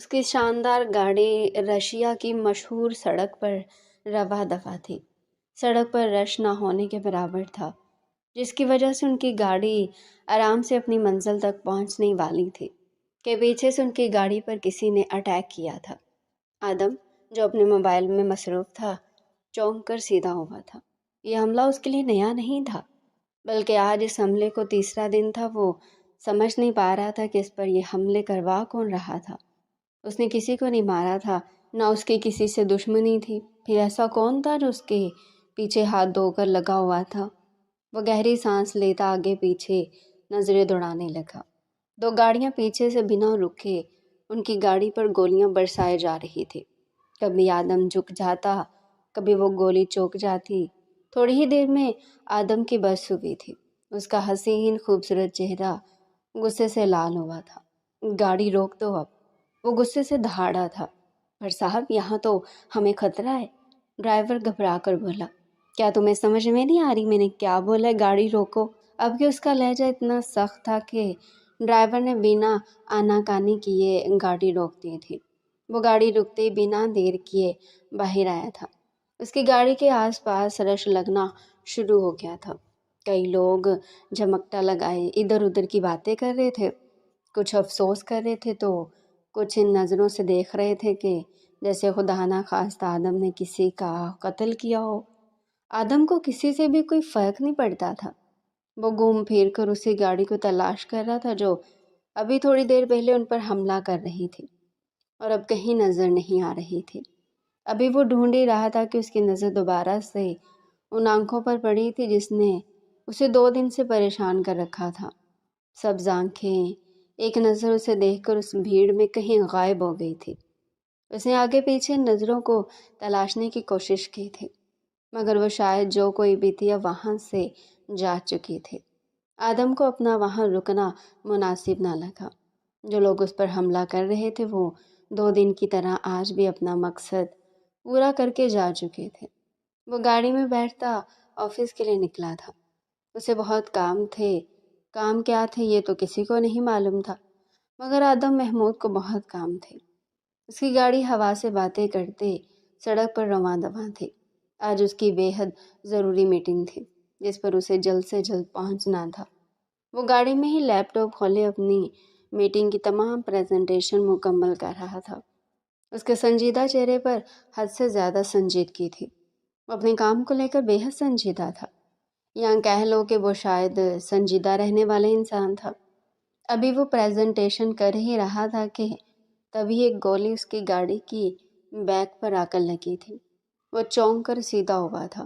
اس کی شاندار گاڑی رشیا کی مشہور سڑک پر رواں دفع تھی۔ سڑک پر رش نہ ہونے کے برابر تھا، جس کی وجہ سے ان کی گاڑی آرام سے اپنی منزل تک پہنچنے والی تھی کہ پیچھے سے ان کی گاڑی پر کسی نے اٹیک کیا تھا۔ آدم، جو اپنے موبائل میں مصروف تھا، چونک کر سیدھا ہوا تھا۔ یہ حملہ اس کے لیے نیا نہیں تھا، بلکہ آج اس حملے کو تیسرا دن تھا۔ وہ سمجھ نہیں پا رہا تھا کہ اس پر یہ حملے کروا کون رہا تھا۔ اس نے کسی کو نہیں مارا تھا، نہ اس کی کسی سے دشمنی تھی۔ پھر ایسا کون تھا جو اس کے پیچھے ہاتھ دھو کر لگا ہوا تھا؟ وہ گہری سانس لیتا آگے پیچھے نظریں دوڑانے لگا۔ دو گاڑیاں پیچھے سے بنا رکے ان کی گاڑی پر گولیاں برسائے جا رہی تھی۔ کبھی آدم جھک جاتا، کبھی وہ گولی چوک جاتی۔ تھوڑی ہی دیر میں آدم کی بس ہوئی تھی۔ اس کا حسین خوبصورت چہرہ غصے سے لال ہوا تھا۔ گاڑی روک دو اب، وہ غصے سے دہاڑا تھا۔ پر صاحب، یہاں تو ہمیں خطرہ ہے، ڈرائیور گھبرا کر بولا۔ کیا تمہیں سمجھ میں نہیں آ رہی میں نے کیا بولا ہے؟ گاڑی روکو۔ اب کہ اس کا لہجہ اتنا سخت تھا کہ ڈرائیور نے بنا آناکانی کیے گاڑی روک دی تھی۔ وہ گاڑی رکتے ہی بنا دیر کیے باہر آیا تھا۔ اس کی گاڑی کے آس پاس رش لگنا شروع ہو گیا تھا۔ کئی لوگ جھمکتا لگائے ادھر ادھر کی باتیں کر رہے تھے، کچھ افسوس کر رہے تھے تو کچھ ان نظروں سے دیکھ رہے تھے کہ جیسے خدا نہ خواستہ آدم نے کسی کا قتل کیا ہو۔ آدم کو کسی سے بھی کوئی فرق نہیں پڑتا تھا۔ وہ گھوم پھر کر اسی گاڑی کو تلاش کر رہا تھا جو ابھی تھوڑی دیر پہلے ان پر حملہ کر رہی تھی، اور اب کہیں نظر نہیں آ رہی تھی۔ ابھی وہ ڈھونڈ ہی رہا تھا کہ اس کی نظر دوبارہ سے ان آنکھوں پر پڑی تھی جس نے اسے 2 دن سے پریشان کر رکھا تھا۔ سبز آنکھیں ایک نظر اسے دیکھ کر اس بھیڑ میں کہیں غائب ہو گئی تھی۔ اس نے آگے پیچھے نظروں کو تلاشنے کی کوشش کی تھی، مگر وہ شاید جو کوئی بھی تھی اب وہاں سے جا چکی تھی۔ آدم کو اپنا وہاں رکنا مناسب نہ لگا۔ جو لوگ اس پر حملہ کر رہے تھے وہ 2 دن کی طرح آج بھی اپنا مقصد پورا کر کے جا چکے تھے۔ وہ گاڑی میں بیٹھتا آفس کے لیے نکلا تھا۔ اسے بہت کام تھے۔ کام کیا تھے یہ تو کسی کو نہیں معلوم تھا، مگر آدم محمود کو بہت کام تھے۔ اس کی گاڑی ہوا سے باتیں کرتے سڑک پر رواں دواں تھی۔ آج اس کی بے حد ضروری میٹنگ تھی جس پر اسے جلد سے جلد پہنچنا تھا۔ وہ گاڑی میں ہی لیپ ٹاپ کھولے اپنی میٹنگ کی تمام پریزنٹیشن مکمل کر رہا تھا۔ اس کے سنجیدہ چہرے پر حد سے زیادہ سنجیدگی تھی۔ وہ اپنے کام کو لے کر بے حد سنجیدہ تھا، یا کہہ لو کہ وہ شاید سنجیدہ رہنے والا انسان تھا۔ ابھی وہ پریزنٹیشن کر ہی رہا تھا کہ تبھی ایک گولی اس کی گاڑی کی بیک پر آ کر لگی تھی۔ وہ چونک کر سیدھا ہوا تھا۔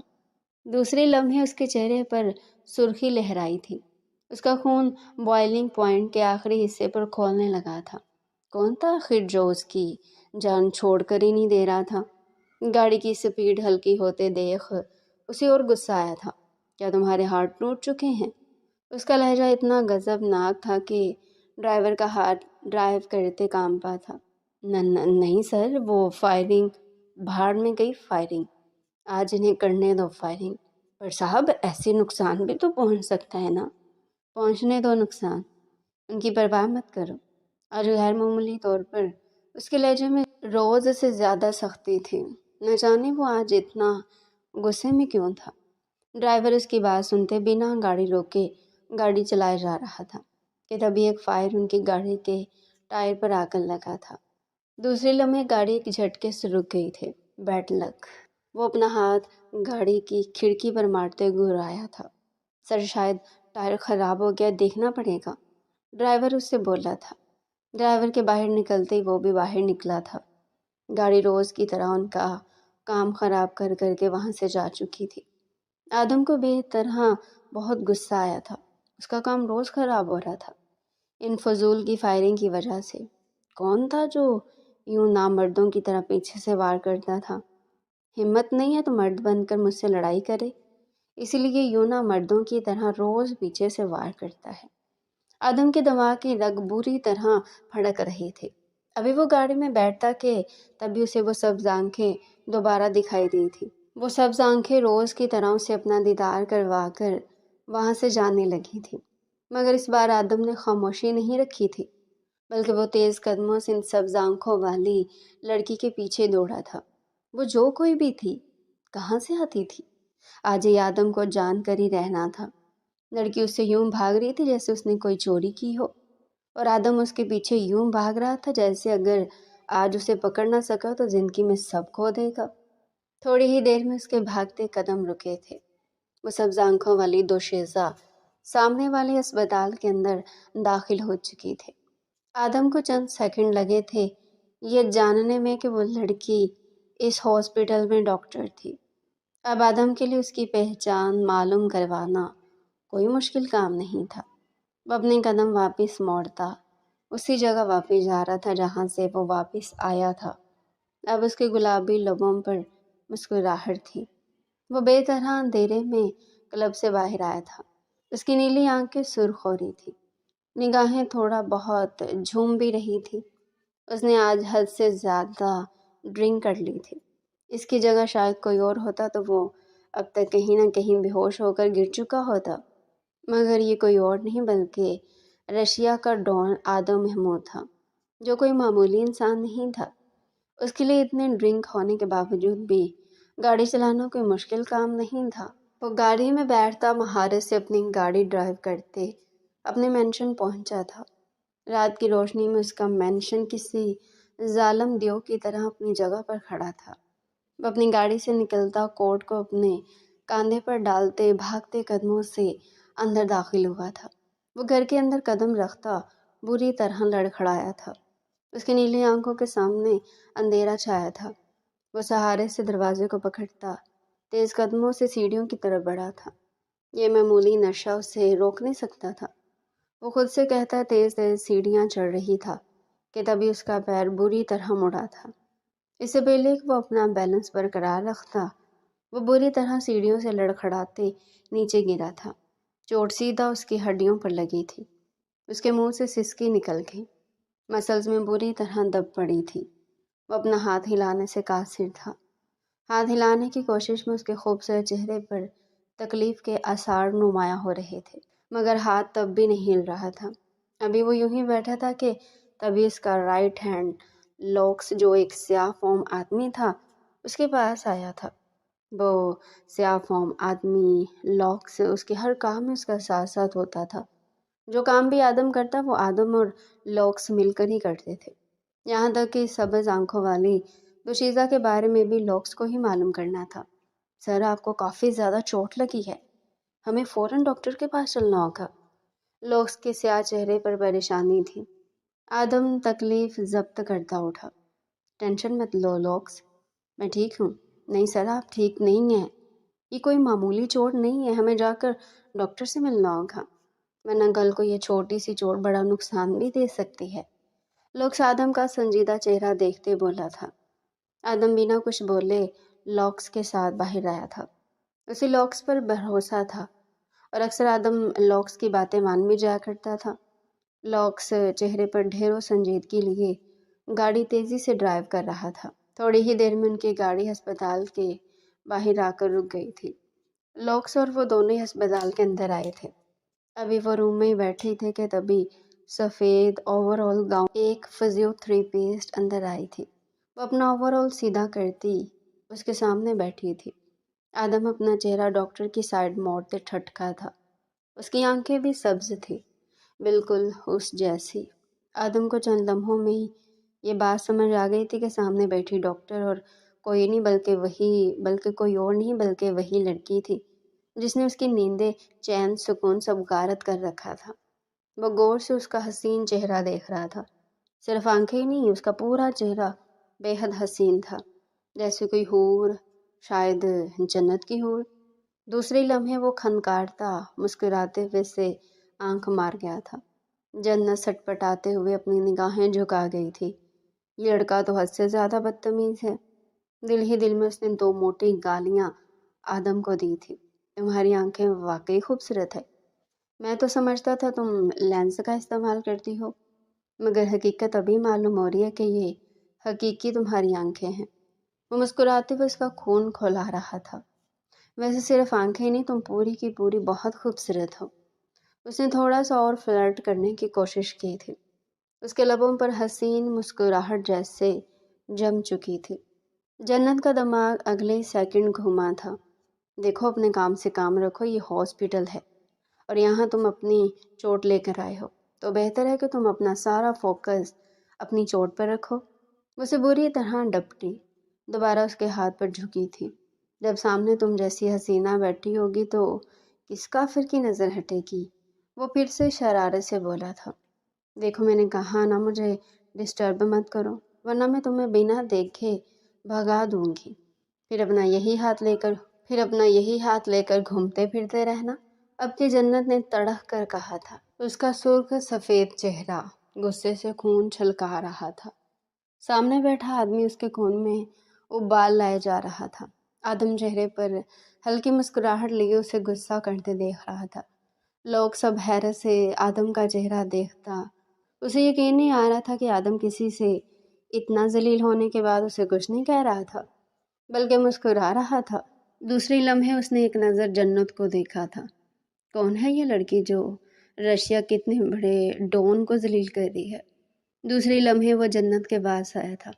دوسرے لمحے اس کے چہرے پر سرخی لہرائی تھی۔ اس کا خون بوائلنگ پوائنٹ کے آخری حصے پر کھولنے لگا تھا۔ کون تھا آخر جو اس کی جان چھوڑ کر ہی نہیں دے رہا تھا؟ گاڑی کی سپیڈ ہلکی ہوتے دیکھ اسے اور غصہ آیا تھا۔ کیا تمہارے ہاتھ ٹوٹ چکے ہیں؟ اس کا لہجہ اتنا غضبناک تھا کہ ڈرائیور کا ہاتھ ڈرائیو کرتے کانپا تھا۔ نہیں سر، وہ فائرنگ بھاڑ میں گئی فائرنگ، آج انہیں کرنے دو فائرنگ۔ پر صاحب، ایسے نقصان بھی تو پہنچ سکتا ہے نا؟ پہنچنے دو نقصان، ان کی پرواہ مت کرو۔ آج غیر معمولی طور پر اس کے لہجے میں روز سے زیادہ سختی تھی۔ نہ جانے وہ آج اتنا غصے میں کیوں تھا۔ ڈرائیور اس کی بات سنتے بنا گاڑی روکے گاڑی چلائے جا رہا تھا کہ تبھی ایک فائر ان کی گاڑی کے ٹائر پر آ کر لگا تھا۔ دوسرے لمحے گاڑی ایک جھٹکے سے رک گئی تھی۔ Bad luck. وہ اپنا ہاتھ گاڑی کی کھڑکی پر مارتے گھرایا تھا۔ سر، شاید ٹائر خراب ہو گیا، دیکھنا پڑے گا، ڈرائیور اس سے بولا تھا۔ ڈرائیور کے باہر نکلتے ہی وہ بھی باہر نکلا تھا۔ گاڑی روز کی طرح ان کا کام خراب کر کر کے وہاں سے جا چکی تھی۔ آدم کو بے طرح بہت غصہ آیا تھا۔ اس کا کام روز خراب ہو رہا تھا ان فضول کی فائرنگ کی وجہ سے۔ کون تھا جو یوں نامردوں کی طرح پیچھے سے وار کرتا تھا؟ ہمت نہیں ہے تو مرد بن کر مجھ سے لڑائی کرے، اسی لیے یوں نامردوں کی طرح روز پیچھے سے وار کرتا ہے۔ آدم کے دماغ کی رگ بری طرح پھڑک رہی تھی۔ ابھی وہ گاڑی میں بیٹھتا کہ تبھی اسے وہ سبز آنکھیں دوبارہ دکھائی دی تھی۔ وہ سبز آنکھیں روز کی طرح اسے اپنا دیدار کروا کر وہاں سے جانے لگی تھی، مگر اس بار آدم نے خاموشی نہیں رکھی تھی۔ بلکہ وہ تیز قدموں سے ان سبز آنکھوں والی لڑکی کے پیچھے دوڑا تھا۔ وہ جو کوئی بھی تھی، کہاں سے آتی تھی؟ آج یہ آدم کو جان کر ہی رہنا تھا۔ لڑکی اس سے یوں بھاگ رہی تھی جیسے اس نے کوئی چوری کی ہو، اور آدم اس کے پیچھے یوں بھاگ رہا تھا جیسے اگر آج اسے پکڑ نہ سکا تو زندگی میں سب کھو دے گا۔ تھوڑی ہی دیر میں اس کے بھاگتے قدم رکے تھے۔ وہ سبز آنکھوں والی دوشیزہ سامنے والے اسپتال کے اندر داخل ہو چکی تھے۔ آدم کو چند سیکنڈ لگے تھے یہ جاننے میں کہ وہ لڑکی اس ہاسپٹل میں ڈاکٹر تھی۔ اب آدم کے لیے اس کی پہچان معلوم کروانا کوئی مشکل کام نہیں تھا۔ وہ اپنے قدم واپس موڑتا اسی جگہ واپس جا رہا تھا جہاں سے وہ واپس آیا تھا۔ اب اس کے گلابی لبوں پر مسکراہٹ تھی۔ وہ بے طرح اندھیرے میں کلب سے باہر آیا تھا۔ اس کی نیلی آنکھیں سرخ ہو رہی تھی، نگاہیں تھوڑا بہت جھوم بھی رہی تھی۔ اس نے آج حد سے زیادہ ڈرنک کر لی تھی۔ اس کی جگہ شاید کوئی اور ہوتا تو وہ اب تک کہیں نہ کہیں بے ہوش ہو کر گر چکا ہوتا، مگر یہ کوئی اور نہیں بلکہ رشیا کا ڈان آدم محمود تھا، جو کوئی معمولی انسان نہیں تھا۔ اس کے لیے اتنے ڈرنک ہونے کے باوجود بھی گاڑی چلانا کوئی مشکل کام نہیں تھا۔ وہ گاڑی میں بیٹھتا، مہارت سے اپنی گاڑی ڈرائیو کرتے اپنے مینشن پہنچا تھا۔ رات کی روشنی میں اس کا مینشن کسی ظالم دیو کی طرح اپنی جگہ پر کھڑا تھا۔ وہ اپنی گاڑی سے نکلتا، کوٹ کو اپنے کاندھے پر ڈالتے بھاگتے قدموں سے اندر داخل ہوا تھا۔ وہ گھر کے اندر قدم رکھتا بری طرح لڑکھڑایا تھا۔ اس کی نیلی آنکھوں کے سامنے اندھیرا چھایا تھا۔ وہ سہارے سے دروازے کو پکڑتا تیز قدموں سے سیڑھیوں کی طرف بڑھا تھا۔ یہ معمولی نشہ اسے روک نہیں سکتا تھا۔ وہ خود سے کہتا تیز تیز سیڑھیاں چڑھ رہی تھا کہ تبھی اس کا پیر بری طرح مڑا تھا۔ اس سے پہلے کہ وہ اپنا بیلنس برقرار رکھتا، وہ بری طرح سیڑھیوں سے لڑکھڑاتے نیچے گرا تھا۔ چوٹ سیدھا اس کی ہڈیوں پر لگی تھی۔ اس کے منہ سے سسکی نکل گئی، مسلز میں بری طرح دب پڑی تھی۔ وہ اپنا ہاتھ ہلانے سے قاصر تھا۔ ہاتھ ہلانے کی کوشش میں اس کے خوبصورت چہرے پر تکلیف کے آثار نمایاں ہو رہے تھے، مگر ہاتھ تب بھی نہیں ہل رہا تھا۔ ابھی وہ یوں ہی بیٹھا تھا کہ تبھی اس کا رائٹ ہینڈ لوکس، جو ایک سیاہ فام آدمی تھا، اس کے پاس آیا تھا۔ وہ سیاہ فام آدمی لوکس اس کے ہر کام میں اس کا ساتھ ساتھ ہوتا تھا۔ جو کام بھی آدم کرتا وہ آدم اور لوکس مل کر ہی کرتے تھے، یہاں تک کہ سبز آنکھوں والی دوشیزہ کے بارے میں بھی لوکس کو ہی معلوم کرنا تھا۔ سر، آپ کو کافی زیادہ چوٹ لگی ہے، ہمیں فوراً ڈاکٹر کے پاس چلنا ہوگا۔ لوکس کے سیاہ چہرے پر پریشانی تھی۔ آدم تکلیف ضبط کرتا اٹھا۔ ٹینشن مت لو لوکس، میں ٹھیک ہوں۔ نہیں سر، آپ ٹھیک نہیں ہیں، یہ کوئی معمولی چوٹ نہیں ہے، ہمیں جا کر ڈاکٹر سے ملنا ہوگا، ورنہ کل کو یہ چھوٹی سی چوٹ بڑا نقصان بھی دے سکتی ہے۔ لوکس آدم کا سنجیدہ چہرہ دیکھتے بولا تھا۔ آدم بنا کچھ بولے لوکس کے ساتھ باہر آیا تھا۔ اسے لوکس پر بھروسہ تھا اور اکثر آدم لوکس کی باتیں مان بھی جایا کرتا تھا۔ لوکس چہرے پر ڈھیروں سنجیدگی لیے گاڑی تیزی سے ڈرائیو کر رہا تھا۔ تھوڑی ہی دیر میں ان کی گاڑی ہسپتال کے باہر آ کر رک گئی تھی۔ لوکس اور وہ دونوں ہی ہسپتال کے اندر آئے تھے۔ ابھی وہ روم میں ہی بیٹھے تھے کہ تبھی سفید اوور آل گاؤن ایک فزیو تھراپسٹ اندر آئی تھی۔ وہ اپنا اوور آل سیدھا کرتی اس کے سامنے بیٹھی تھی۔ آدم اپنا چہرہ ڈاکٹر کی سائڈ موڑتے ٹھٹکا تھا۔ اس کی آنکھیں بھی سبز تھی، بالکل اس جیسی۔ آدم کو چند لمحوں میں ہی یہ بات سمجھ آ گئی تھی کہ سامنے بیٹھی ڈاکٹر اور کوئی نہیں بلکہ کوئی اور نہیں بلکہ وہی لڑکی تھی جس نے اس کی نیندیں چین سکون سب غارت کر رکھا تھا۔ وہ غور سے اس کا حسین چہرہ دیکھ رہا تھا۔ صرف آنکھیں ہی نہیں، اس کا پورا چہرہ بے حد حسین تھا، جیسے کوئی حور، شاید جنت کی حور۔ دوسرے لمحے وہ کھنکارتا مسکراتے ہوئے سے آنکھ مار گیا تھا۔ جنت سٹپٹاتے ہوئے اپنی نگاہیں جھکا گئی تھی۔ یہ لڑکا تو حد سے زیادہ بدتمیز ہے۔ دل ہی دل میں اس نے دو موٹی گالیاں آدم کو دی تھی۔ تمہاری آنکھیں واقعی خوبصورت ہے، میں تو سمجھتا تھا تم لینس کا استعمال کرتی ہو، مگر حقیقت ابھی معلوم ہو رہی ہے کہ یہ حقیقی تمہاری آنکھیں ہیں۔ وہ مسکراتے ہوئے اس کا خون کھولا رہا تھا۔ ویسے صرف آنکھیں نہیں، تم پوری کی پوری بہت خوبصورت ہو۔ اس نے تھوڑا سا اور فلرٹ کرنے کی کوشش کی تھی۔ اس کے لبوں پر حسین مسکراہٹ جیسے جم چکی تھی۔ جنت کا دماغ اگلے ہی سیکنڈ گھوما تھا۔ دیکھو، اپنے کام سے کام رکھو، یہ ہاسپٹل ہے اور یہاں تم اپنی چوٹ لے کر آئے ہو، تو بہتر ہے کہ تم اپنا سارا فوکس اپنی چوٹ پر رکھو۔ اسے بری طرح ڈپٹی، دوبارہ اس کے ہاتھ پر جھکی تھی۔ جب سامنے تم جیسی حسینہ بیٹھی ہوگی تو کس کافر کی نظر ہٹے گی؟ وہ پھر سے شرارت سے بولا تھا۔ دیکھو، میں نے کہا نا، مجھے ڈسٹرب مت کرو، ورنہ میں تمہیں بنا دیکھے بھگا دوں گی۔ پھر اپنا یہی ہاتھ لے کر گھومتے پھرتے رہنا۔ اب کی جنت نے تڑح کر کہا تھا۔ اس کا سرخ سفید چہرہ غصے سے خون چھلکا رہا تھا۔ سامنے بیٹھا آدمی اس کے خون میں ابال لائے جا رہا تھا۔ آدم چہرے پر ہلکی مسکراہٹ لیے اسے غصہ کرتے دیکھ رہا تھا۔ لوگ سب حیرت سے آدم کا چہرہ دیکھتا۔ اسے یقین نہیں آ رہا تھا کہ آدم کسی سے اتنا ذلیل ہونے کے بعد اسے کچھ نہیں کہہ رہا تھا، بلکہ مسکرا رہا تھا۔ دوسری لمحے اس نے ایک نظر جنت کو دیکھا تھا۔ کون ہے یہ لڑکی جو رشیا کتنے بڑے ڈون کو ذلیل کر رہی ہے؟ دوسری لمحے وہ جنت کے پاس آیا تھا۔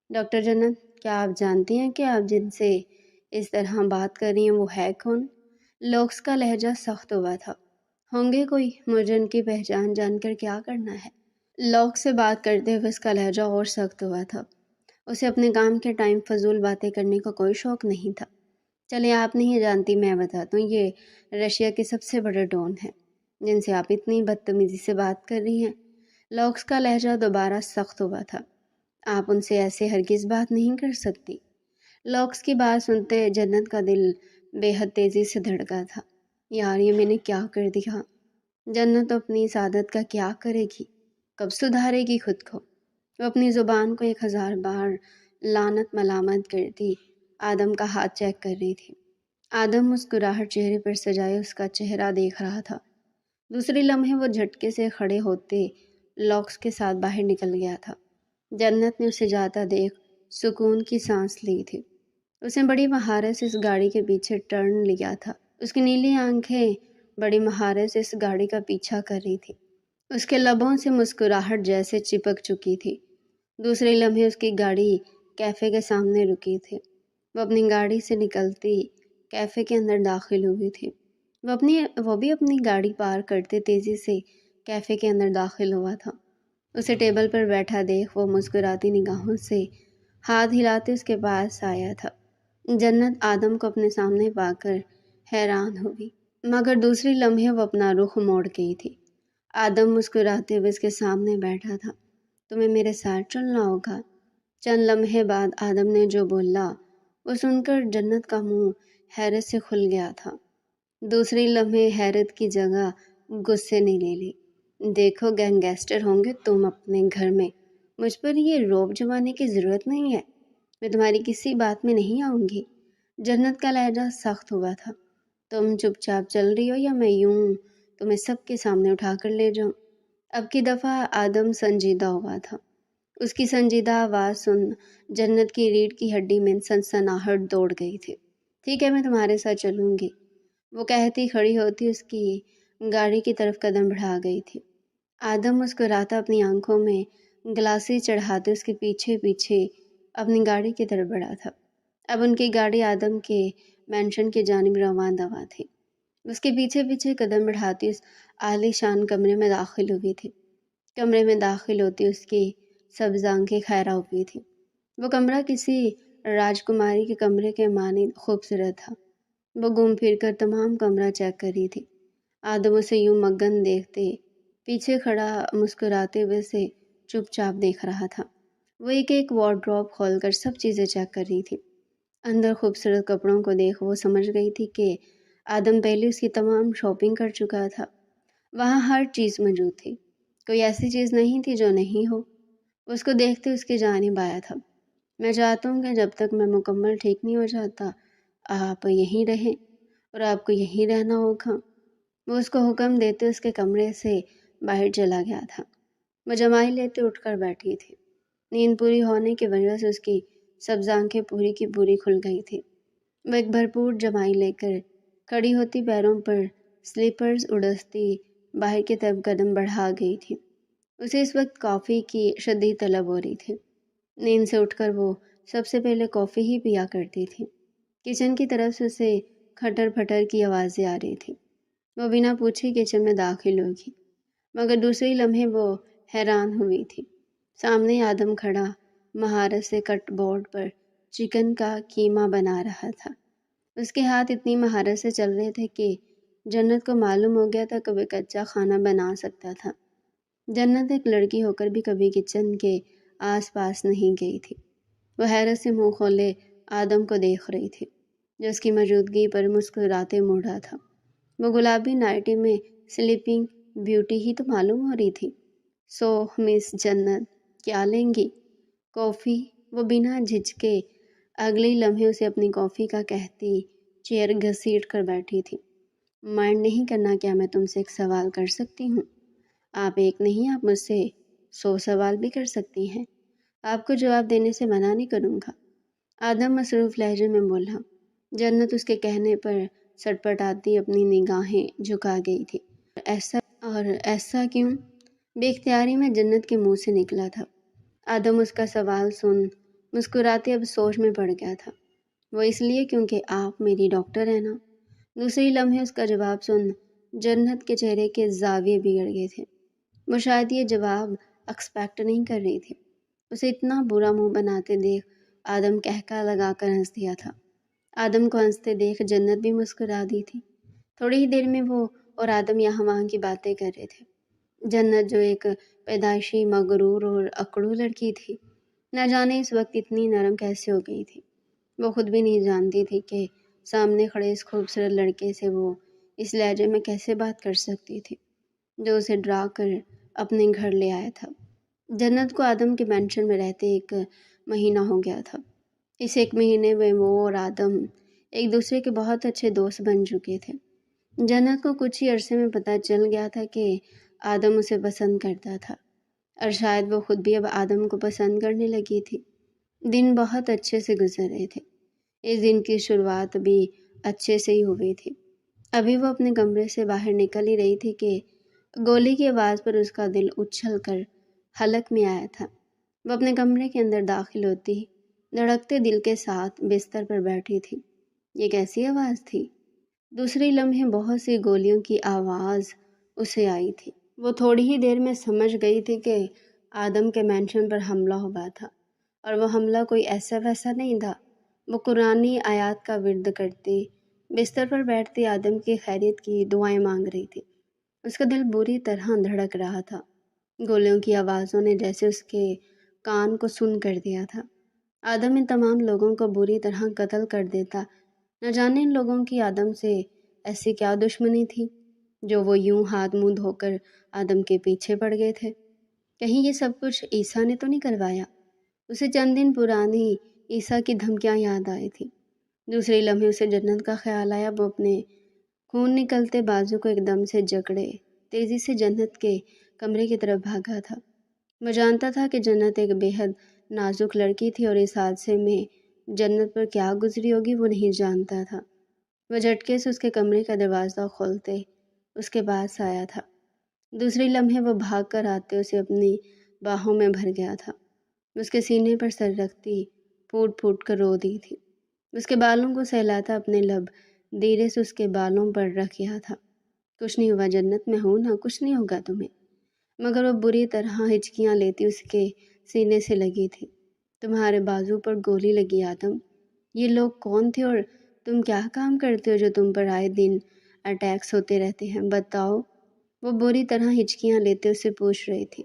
ڈاکٹر جنت، کیا آپ جانتی ہیں کہ آپ جن سے اس طرح بات کر رہی ہیں وہ ہے کون؟ لوکس کا لہجہ سخت ہوا تھا۔ ہوں گے کوئی، مجھے ان کی پہچان جان کر کیا کرنا ہے؟ لوکس سے بات کرتے ہوئے اس کا لہجہ اور سخت ہوا تھا۔ اسے اپنے کام کے ٹائم فضول باتیں کرنے کا کوئی شوق نہیں تھا۔ چلیں، آپ نہیں جانتی، میں بتاتا ہوں، یہ رشیا کے سب سے بڑے ڈون ہیں جن سے آپ اتنی بدتمیزی سے بات کر رہی ہیں۔ لوکس کا لہجہ دوبارہ سخت ہوا تھا۔ آپ ان سے ایسے ہرگز بات نہیں کر سکتی۔ لوکس کی بات سنتے جنت کا دل بے حد تیزی سے دھڑکا تھا۔ یار، یہ میں نے کیا کر دیا؟ جنت اپنی سعادت کا کیا کرے گی؟ کب سدھارے گی خود کو؟ وہ اپنی زبان کو 1000 بار لعنت ملامت کرتی آدم کا ہاتھ چیک کر رہی تھی۔ آدم مسکراہٹ چہرے پر سجائے اس کا چہرہ دیکھ رہا تھا۔ دوسری لمحے وہ جھٹکے سے کھڑے ہوتے لوکس کے ساتھ باہر نکل گیا تھا۔ جنت نے اسے جاتا دیکھ سکون کی سانس لی تھی۔ اس نے بڑی مہارت سے اس گاڑی کے پیچھے ٹرن لیا تھا۔ اس کی نیلی آنکھیں بڑی مہارت سے اس گاڑی کا پیچھا کر رہی تھی۔ اس کے لبوں سے مسکراہٹ جیسے چپک چکی تھی۔ دوسرے لمحے اس کی گاڑی کیفے کے سامنے رکی تھی۔ وہ اپنی گاڑی سے نکلتی کیفے کے اندر داخل ہوئی تھی۔ وہ بھی اپنی گاڑی پار کرتے تیزی سے کیفے کے اندر داخل ہوا تھا۔ اسے ٹیبل پر بیٹھا دیکھ وہ مسکراتی نگاہوں سے ہاتھ ہلاتے اس کے پاس آیا تھا۔ جنت آدم کو اپنے سامنے پا کر حیران ہوئی، مگر دوسری لمحے وہ اپنا رخ موڑ گئی تھی۔ آدم مسکراتے ہوئے اس کے سامنے بیٹھا تھا۔ تمہیں میرے ساتھ چلنا ہوگا۔ چند لمحے بعد آدم نے جو بولا وہ سن کر جنت کا منہ حیرت سے کھل گیا تھا۔ دوسری لمحے حیرت کی جگہ غصے نے لے لی۔ دیکھو، گینگسٹر ہوں گے تم اپنے گھر میں، مجھ پر یہ روب جمانے کی ضرورت نہیں ہے۔ میں تمہاری کسی بات میں نہیں آؤں گی۔ جنت کا لہجہ سخت ہوا تھا۔ تم چپ چاپ چل رہی ہو یا میں یوں تمہیں سب کے سامنے اٹھا کر لے جاؤں؟ اب کی دفعہ آدم سنجیدہ ہوا تھا۔ اس کی سنجیدہ آواز سن جنت کی ریڑھ کی ہڈی میں سنسناہٹ دوڑ گئی تھی۔ ٹھیک ہے، میں تمہارے ساتھ چلوں گی، وہ کہتی کھڑی ہوتی اس کی گاڑی کی طرف قدم بڑھا گئی تھی۔ آدم مسکراتا اپنی آنکھوں میں گلاسی چڑھاتے اس کے پیچھے پیچھے اپنی گاڑی کی طرف بڑھا تھا۔ اب ان کی گاڑی آدم کے مینشن کی جانب رواں دواں تھی۔ اس کے پیچھے پیچھے قدم بڑھاتی اس عالی شان کمرے میں داخل ہوئی تھی۔ کمرے میں داخل ہوتی اس کی سبز آنکھیں خیرہ ہوئی تھی۔ وہ کمرہ کسی راجکماری کے کمرے کے مانند خوبصورت تھا۔ وہ گھوم پھر کر تمام کمرہ چیک کر رہی تھی۔ آدم اسے یوں مگن دیکھتے پیچھے کھڑا مسکراتے ہوئے سے چپ چاپ دیکھ رہا تھا۔ وہ ایک ایک وارڈروب کھول کر سب چیزیں چیک کر رہی تھی۔ اندر خوبصورت کپڑوں کو دیکھ وہ سمجھ گئی تھی کہ آدم پہلے اس کی تمام شاپنگ کر چکا تھا۔ وہاں ہر چیز موجود تھی، کوئی ایسی چیز نہیں تھی جو نہیں ہو۔ اس کو دیکھتے اس کی جانب آیا تھا۔ میں چاہتا ہوں کہ جب تک میں مکمل ٹھیک نہیں ہو جاتا آپ یہیں رہیں اور آپ کو یہیں رہنا ہوگا۔ وہ اس کو حکم دیتے اس کے کمرے سے باہر چلا گیا تھا۔ وہ جمائی لیتے اٹھ کر بیٹھی تھی۔ نیند پوری ہونے کی وجہ سے اس کی سبز آنکھیں پوری کی پوری کھل گئی تھی۔ وہ ایک بھرپور جمائی لے کر کھڑی ہوتی پیروں پر سلیپرز اڑستی باہر کی طرف قدم بڑھا گئی تھی۔ اسے اس وقت کافی کی شدید طلب ہو رہی تھی۔ نیند سے اٹھ کر وہ سب سے پہلے کافی ہی پیا کرتی تھی۔ کچن کی طرف سے اسے کھٹر پھٹر کی آوازیں آ رہی تھیں۔ وہ بنا پوچھے کچن میں داخل ہوگی، مگر دوسرے لمحے وہ حیران ہوئی تھی۔ سامنے آدم کھڑا مہارت سے کٹ بورڈ پر چکن کا قیمہ بنا رہا تھا۔ اس کے ہاتھ اتنی مہارت سے چل رہے تھے کہ جنت کو معلوم ہو گیا تھا کہ وہ کچا کھانا بنا سکتا تھا۔ جنت ایک لڑکی ہو کر بھی کبھی کچن کے آس پاس نہیں گئی تھی۔ وہ حیرت سے منہ کھولے آدم کو دیکھ رہی تھی، جو اس کی موجودگی پر مسکراتے مڑ رہا تھا۔ وہ گلابی نائٹی میں سلیپنگ بیوٹی ہی تو معلوم ہو رہی تھی۔ سو مس جنت کیا لیں گی؟ کافی؟ وہ بنا جھجکے اگلے لمحے اسے اپنی کافی کا کہتی چیئر گھسیٹ کر بیٹھی تھی۔ مائنڈ نہیں کرنا کیا میں تم سے ایک سوال کر سکتی ہوں؟ آپ ایک نہیں، آپ مجھ سے 100 سوال بھی کر سکتی ہیں۔ آپ کو جواب دینے سے منع نہیں کروں گا، آدم مصروف لہجے میں بولا۔ جنت اس کے کہنے پر سٹپٹاتی اپنی نگاہیں جھکا گئی تھی۔ ایسا کیوں؟ بے اختیاری میں جنت کے منہ سے نکلا تھا۔ آدم اس کا سوال سن مسکراتے اب سوچ میں پڑ گیا تھا۔ وہ اس لیے کیونکہ آپ میری ڈاکٹر ہیں نا؟ دوسری لمحے اس کا جواب سن جنت کے چہرے کے زاویے بگڑ گئے تھے۔ وہ شاید یہ جواب ایکسپیکٹ نہیں کر رہی تھی۔ اسے اتنا برا منہ بناتے دیکھ آدم کہکا لگا کر ہنس دیا تھا۔ آدم کو ہنستے دیکھ جنت بھی مسکرا دی تھی۔ تھوڑی ہی دیر میں وہ اور آدم یہاں وہاں کی باتیں کر رہے تھے۔ جنت جو ایک پیدائشی مغرور اور اکڑو لڑکی تھی، نہ جانے اس وقت اتنی نرم کیسے ہو گئی تھی۔ وہ خود بھی نہیں جانتی تھی کہ سامنے کھڑے اس خوبصورت لڑکے سے وہ اس لہجے میں کیسے بات کر سکتی تھی جو اسے ڈرا کر اپنے گھر لے آیا تھا۔ جنت کو آدم کے مینشن میں رہتے 1 مہینہ ہو گیا تھا۔ اس 1 مہینے میں وہ اور آدم ایک دوسرے کے بہت اچھے دوست بن چکے تھے۔ جنت کو کچھ ہی عرصے میں پتہ چل گیا تھا کہ آدم اسے پسند کرتا تھا، اور شاید وہ خود بھی اب آدم کو پسند کرنے لگی تھی۔ دن بہت اچھے سے گزر رہے تھے۔ اس دن کی شروعات بھی اچھے سے ہی ہوئی تھی۔ ابھی وہ اپنے کمرے سے باہر نکل ہی رہی تھی کہ گولی کی آواز پر اس کا دل اچھل کر حلق میں آیا تھا۔ وہ اپنے کمرے کے اندر داخل ہوتی دھڑکتے دل کے ساتھ بستر پر بیٹھی تھی۔ یہ کیسی آواز تھی؟ دوسری لمحے بہت سی گولیوں کی آواز اسے آئی تھی۔ وہ تھوڑی ہی دیر میں سمجھ گئی تھی کہ آدم کے مینشن پر حملہ ہوا تھا، اور وہ حملہ کوئی ایسا ویسا نہیں تھا۔ وہ قرآنی آیات کا ورد کرتی بستر پر بیٹھتی آدم کی خیریت کی دعائیں مانگ رہی تھی۔ اس کا دل بری طرح دھڑک رہا تھا۔ گولیوں کی آوازوں نے جیسے اس کے کان کو سن کر دیا تھا۔ آدم ان تمام لوگوں کو بری طرح قتل کر دیتا۔ نہ جانے ان لوگوں کی آدم سے ایسی کیا دشمنی تھی جو وہ یوں ہاتھ منہ دھو کر آدم کے پیچھے پڑ گئے تھے۔ کہیں یہ سب کچھ عیسیٰ نے تو نہیں کروایا؟ اسے چند دن پرانی عیسیٰ کی دھمکیاں یاد آئی تھی۔ دوسرے لمحے اسے جنت کا خیال آیا۔ وہ اپنے خون نکلتے بازو کو ایک دم سے جکڑے تیزی سے جنت کے کمرے کی طرف بھاگا تھا۔ وہ جانتا تھا کہ جنت ایک بے حد نازک لڑکی تھی، اور اس حادثے میں جنت پر کیا گزری ہوگی وہ نہیں جانتا تھا۔ وہ جھٹکے سے اس کے کمرے کا دروازہ کھولتے اس کے پاس آیا تھا۔ دوسری لمحے وہ بھاگ کر آتے اسے اپنی باہوں میں بھر گیا تھا۔ اس کے سینے پر سر رکھتی پھوٹ پھوٹ کر رو دی تھی۔ اس کے بالوں کو سہلاتا اپنے لب دھیرے سے اس کے بالوں پر رکھ گیا تھا۔ کچھ نہیں ہوا جنت، میں ہوں نا، کچھ نہیں ہوگا تمہیں۔ مگر وہ بری طرح ہچکیاں لیتی اس کے سینے سے لگی تھی۔ تمہارے بازو پر گولی لگی آدم۔ یہ لوگ کون تھے اور تم کیا کام کرتے ہو جو تم پر آئے دن اٹیکس ہوتے رہتے ہیں؟ بتاؤ، وہ بری طرح ہچکیاں لیتے اسے پوچھ رہی تھی۔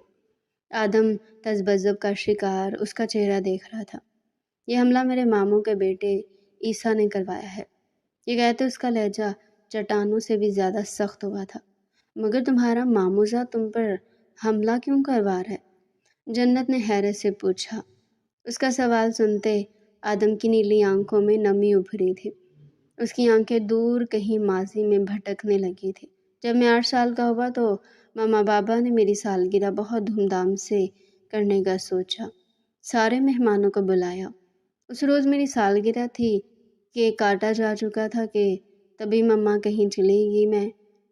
آدم تذبذب کا شکار اس کا چہرہ دیکھ رہا تھا۔ یہ حملہ میرے ماموں کے بیٹے عیسیٰ نے کروایا ہے۔ یہ کہتے اس کا لہجہ چٹانوں سے بھی زیادہ سخت ہوا تھا۔ مگر تمہارا ماموزاد تم پر حملہ کیوں کروا رہا ہے؟ جنت نے حیرت سے پوچھا۔ اس کا سوال سنتے آدم کی نیلی آنکھوں میں نمی ابھری تھی۔ اس کی آنکھیں دور کہیں ماضی میں بھٹکنے لگی تھی۔ جب میں 8 سال کا ہوا تو ماما بابا نے میری سالگرہ بہت دھوم دھام سے کرنے کا سوچا۔ سارے مہمانوں کو بلایا۔ اس روز میری سالگرہ تھی۔ کیک کاٹا جا چکا تھا کہ تبھی مما کہیں چلی گئی۔ میں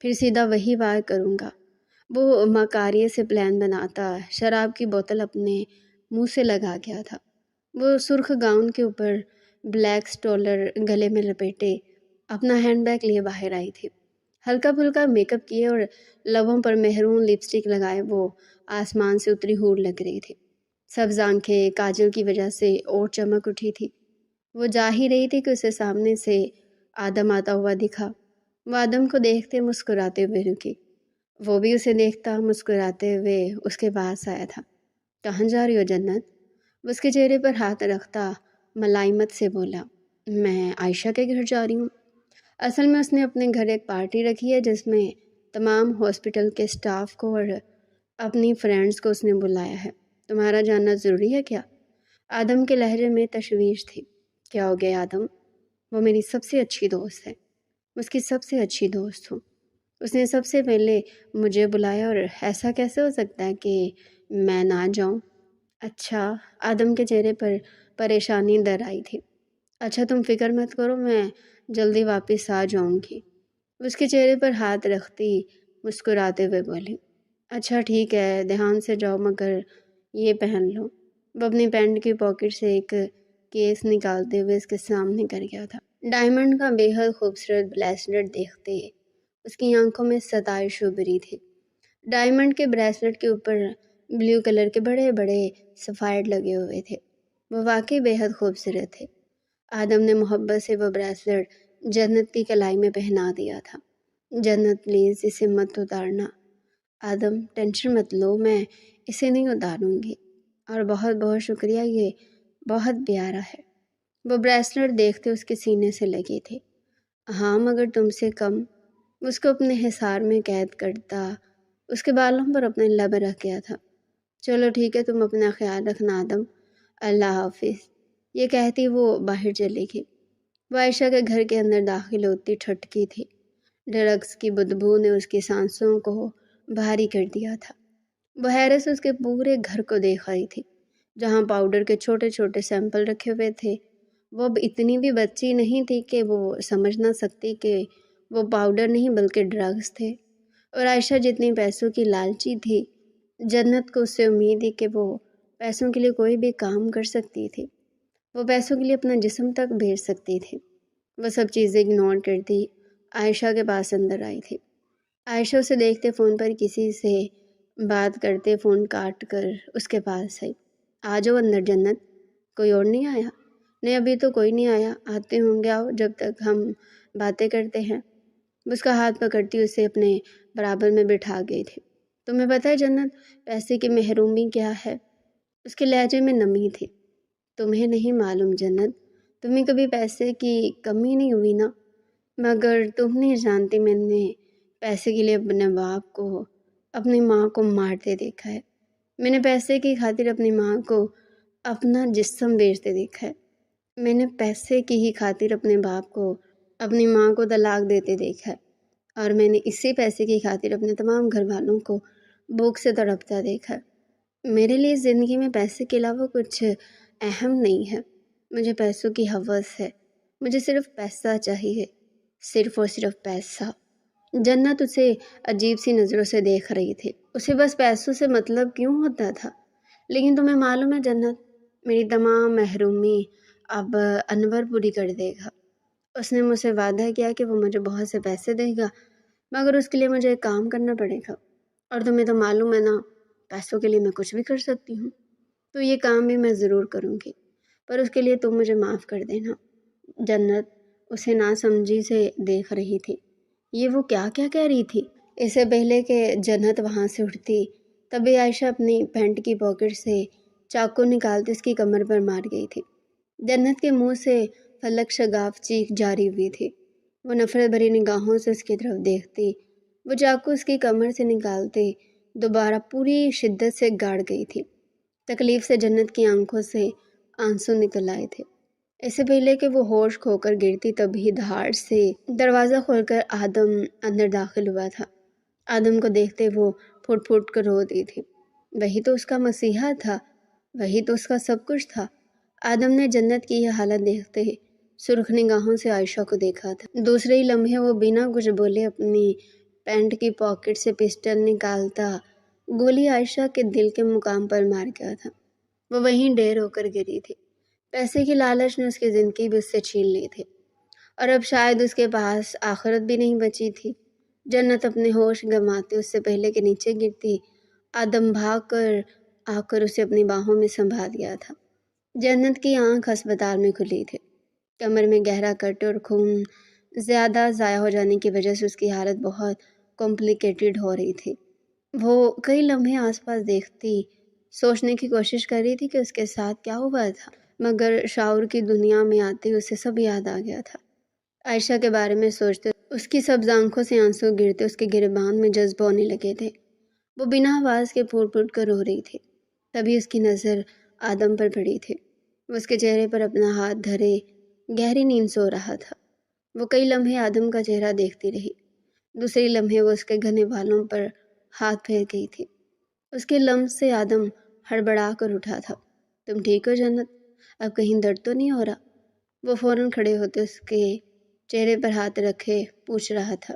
پھر سیدھا وہی وار کروں گا۔ وہ مکاریے سے پلان بناتا شراب کی بوتل اپنے منہ سے لگا گیا تھا۔ وہ سرخ گاؤن کے اوپر بلیک سٹولر گلے میں لپیٹے اپنا ہینڈ بیگ لیے باہر آئی تھی۔ ہلکا پھلکا میک اپ کیے اور لبوں پر مہرون لپسٹک لگائے وہ آسمان سے اتری ہور لگ رہی تھی۔ سبز آنکھیں کاجل کی وجہ سے اور چمک اٹھی تھی۔ وہ جا ہی رہی تھی کہ اسے سامنے سے آدم آتا ہوا دکھا۔ وہ آدم کو دیکھتے مسکراتے ہوئے رکی۔ وہ بھی اسے دیکھتا مسکراتے ہوئے اس کے پاس آیا تھا۔ کہاں جا رہی ہو جنت؟ وہ اس کے چہرے پر ہاتھ رکھتا ملائمت سے بولا، میں عائشہ کے گھر جا رہی ہوں۔ اصل میں اس نے اپنے گھر ایک پارٹی رکھی ہے جس میں تمام ہاسپٹل کے سٹاف کو اور اپنی فرینڈز کو اس نے بلایا ہے۔ تمہارا جاننا ضروری ہے کیا؟ آدم کے لہجے میں تشویش تھی۔ کیا ہو گیا آدم؟ وہ میری سب سے اچھی دوست ہے، اس کی سب سے اچھی دوست ہوں۔ اس نے سب سے پہلے مجھے بلایا اور ایسا کیسے ہو سکتا ہے کہ میں نہ جاؤں؟ اچھا، آدم کے چہرے پر پریشانی در آئی تھی۔ اچھا تم فکر مت کرو، میں جلدی واپس آ جاؤں گی۔ اس کے چہرے پر ہاتھ رکھتی مسکراتے ہوئے بولی، اچھا ٹھیک ہے، دھیان سے جاؤ مگر یہ پہن لو۔ وہ اپنی پینٹ کی پاکٹ سے ایک کیس نکالتے ہوئے اس کے سامنے کر گیا تھا۔ ڈائمنڈ کا بے حد خوبصورت بریسلٹ دیکھتے اس کی آنکھوں میں ستائش ابھری تھی۔ ڈائمنڈ کے بریسلٹ کے اوپر بلیو کلر کے بڑے بڑے سفائر لگے ہوئے تھے۔ وہ واقعی بے حد خوبصورت تھے۔ آدم نے محبت سے وہ بریسلٹ جنت کی کلائی میں پہنا دیا تھا۔ جنت پلیز اسے مت اتارنا۔ آدم ٹینشن مت لو، میں اسے نہیں اتاروں گی، اور بہت بہت شکریہ، یہ بہت پیارا ہے۔ وہ بریسلٹ دیکھتے اس کے سینے سے لگی تھی۔ ہاں مگر تم سے کم۔ اس کو اپنے حصار میں قید کرتا اس کے بالوں پر اپنے لب رکھ گیا تھا۔ چلو ٹھیک ہے، تم اپنا خیال رکھنا آدم، اللہ حافظ۔ یہ کہتی وہ باہر چلی گئی۔ وہ عائشہ کے گھر کے اندر داخل ہوتی ٹھٹکی تھی۔ ڈرگس کی بدبو نے اس کی سانسوں کو بھاری کر دیا تھا۔ وہ حیرت سے اس کے پورے گھر کو دیکھ رہی تھی۔ جہاں پاؤڈر کے چھوٹے چھوٹے سیمپل رکھے ہوئے تھے، وہ اب اتنی بھی بچی نہیں تھی کہ وہ سمجھ نہ سکتی کہ وہ پاؤڈر نہیں بلکہ ڈرگس تھے۔ اور عائشہ جتنی پیسوں کی لالچی تھی، جنت کو اس سے امید تھی کہ وہ پیسوں کے لیے کوئی بھی کام کر سکتی تھی۔ وہ پیسوں کے لیے اپنا جسم تک بھیج سکتی تھی۔ وہ سب چیزیں اگنور کرتی عائشہ کے پاس اندر آئی تھی۔ عائشہ اسے دیکھتے فون پر کسی سے بات کرتے فون کاٹ کر اس کے پاس آئی۔ آ جاؤ اندر جنت، کوئی اور نہیں آیا؟ نہیں ابھی تو کوئی نہیں آیا، آتے ہوں گے، آؤ جب تک ہم باتیں کرتے ہیں۔ اس کا ہاتھ پکڑتی اسے اپنے برابر میں بٹھا گئی تھی۔ تمہیں پتہ ہے جنت، پیسے کی محرومی کیا ہے؟ اس کے لہجے میں نمی تھی۔ تمہیں نہیں معلوم جنت، تمہیں کبھی پیسے کی کمی نہیں ہوئی نا؟ مگر تم نہیں جانتی، میں نے پیسے کے لیے اپنے باپ کو، اپنی ماں کو مارتے دیکھا ہے۔ میں نے پیسے کی خاطر اپنی ماں کو اپنا جسم بیچتے دیکھا ہے۔ میں نے پیسے کی ہی خاطر اپنے باپ کو، اپنی ماں کو طلاق دیتے دیکھا ہے، اور میں نے اسی پیسے کی خاطر اپنے تمام گھر والوں کو بھوک سے تڑپتا دیکھا ہے۔ میرے لیے زندگی میں پیسے کے علاوہ کچھ اہم نہیں ہے۔ مجھے پیسوں کی ہوس ہے، مجھے صرف پیسہ چاہیے، صرف اور صرف پیسہ۔ جنت اسے عجیب سی نظروں سے دیکھ رہی تھی۔ اسے بس پیسوں سے مطلب کیوں ہوتا تھا؟ لیکن تمہیں معلوم ہے جنت، میری تمام محرومی اب انور پوری کر دے گا۔ اس نے مجھ سے وعدہ کیا کہ وہ مجھے بہت سے پیسے دے گا، مگر اس کے لیے مجھے ایک کام کرنا پڑے گا، اور تمہیں تو معلوم ہے نا، پیسوں کے لیے میں کچھ بھی کر سکتی ہوں۔ تو یہ کام بھی میں ضرور کروں گی، پر اس کے لیے تم مجھے معاف کر دینا۔ جنت اسے ناسمجھی سے دیکھ رہی تھی۔ یہ وہ کیا کہہ رہی تھی؟ اس سے پہلے کہ جنت وہاں سے اٹھتی، تبھی عائشہ اپنی پینٹ کی پاکٹ سے چاقو نکالتے اس کی کمر پر مار گئی تھی۔ جنت کے منہ سے فلک شگاف چیخ جاری ہوئی تھی۔ وہ نفرت بھری نگاہوں سے اس کی طرف دیکھتی، وہ چاقو اس کی کمر سے نکالتے دوبارہ پوری شدت سے گاڑ گئی تھی۔ تکلیف سے جنت کی آنکھوں سے آنسو نکل آئے تھے۔ اس سے پہلے کہ وہ ہوش کھو کر گرتی، تبھی دھاڑ سے دروازہ کھول کر آدم اندر داخل ہوا تھا۔ آدم کو دیکھتے وہ پھٹ پھٹ کر رو دی تھی۔ وہی تو اس کا مسیحا تھا، وہی تو اس کا سب کچھ تھا۔ آدم نے جنت کی یہ حالت دیکھتے سرخ نگاہوں سے عائشہ کو دیکھا تھا۔ دوسرے ہی لمحے وہ بنا کچھ بولے اپنی پینٹ کی پاکٹ سے پسٹل نکالتا گولی عائشہ کے دل کے مقام پر مار گیا تھا۔ وہ وہیں ڈھیر ہو کر گری تھی۔ پیسے کی لالچ نے اس کی زندگی بھی اس سے چھین لی تھی، اور اب شاید اس کے پاس آخرت بھی نہیں بچی تھی۔ جنت اپنے ہوش گنواتے اس سے پہلے کہ نیچے گرتی، آدم بھاگ کر آ کر اسے اپنی باہوں میں سنبھال گیا تھا۔ جنت کی آنکھ ہسپتال میں کھلی تھی۔ کمر میں گہرا کٹ اور خون زیادہ ضائع ہو جانے کی وجہ سے اس کی حالت بہت کمپلیکیٹڈ ہو رہی تھی۔ وہ کئی لمحے آس پاس دیکھتی، سوچنے کی کوشش کر رہی تھی کہ اس کے ساتھ کیا ہوا تھا، مگر شعور کی دنیا میں آتے اسے سب یاد آ گیا تھا۔ عائشہ کے بارے میں سوچتے اس کی سبز آنکھوں سے آنسو گرتے اس کے گریبان میں جذب ہونے لگے تھے۔ وہ بنا آواز کے پھوٹ پھوٹ کر رو رہی تھی۔ تبھی اس کی نظر آدم پر پڑی تھی۔ وہ اس کے چہرے پر اپنا ہاتھ دھرے گہری نیند سو رہا تھا۔ وہ کئی لمحے آدم کا چہرہ دیکھتی رہی۔ دوسری لمحے وہ اس کے گھنے بالوں پر ہاتھ پھیر گئی تھی۔ اس کے لمس سے آدم ہڑبڑا کر اٹھا تھا۔ تم ٹھیک ہو جنت؟ اب کہیں درد تو نہیں ہو رہا؟ وہ فوراً کھڑے ہوتے اس کے چہرے پر ہاتھ رکھے پوچھ رہا تھا۔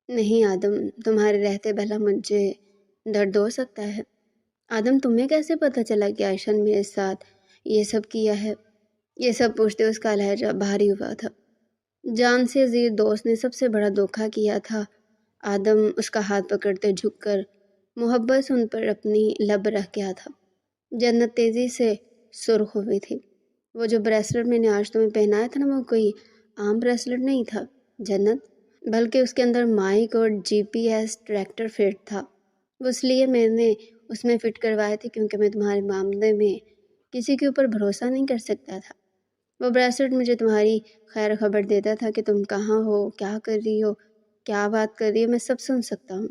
نہیں آدم، تمہارے رہتے بھلا مجھے درد ہو سکتا ہے؟ آدم، تمہیں کیسے پتہ چلا کہ عائشہ نے میرے ساتھ یہ سب کیا ہے؟ یہ سب پوچھتے اس کا لہجہ بھاری ہوا تھا۔ جان سے عزیز دوست نے سب سے بڑا دھوکہ کیا تھا۔ آدم اس کا ہاتھ پکڑتے جھک کر محبت سے ان پر اپنی لب رکھ گیا تھا۔ جنت تیزی سے سرخ ہوئی تھی۔ وہ جو بریسلٹ میں نے آج تمہیں پہنایا تھا نا، وہ کوئی عام بریسلٹ نہیں تھا جنت، بلکہ اس کے اندر مائک اور GPS ٹریکر فٹ تھا۔ وہ اس لیے میں نے اس میں فٹ کروائے تھے کیونکہ میں تمہارے معاملے میں کسی کے اوپر بھروسہ نہیں کر سکتا تھا۔ وہ بریسلٹ مجھے تمہاری خیر خبر دیتا تھا کہ تم کہاں ہو، کیا کر رہی ہو، کیا بات کر رہی ہو، میں سب سن سکتا ہوں،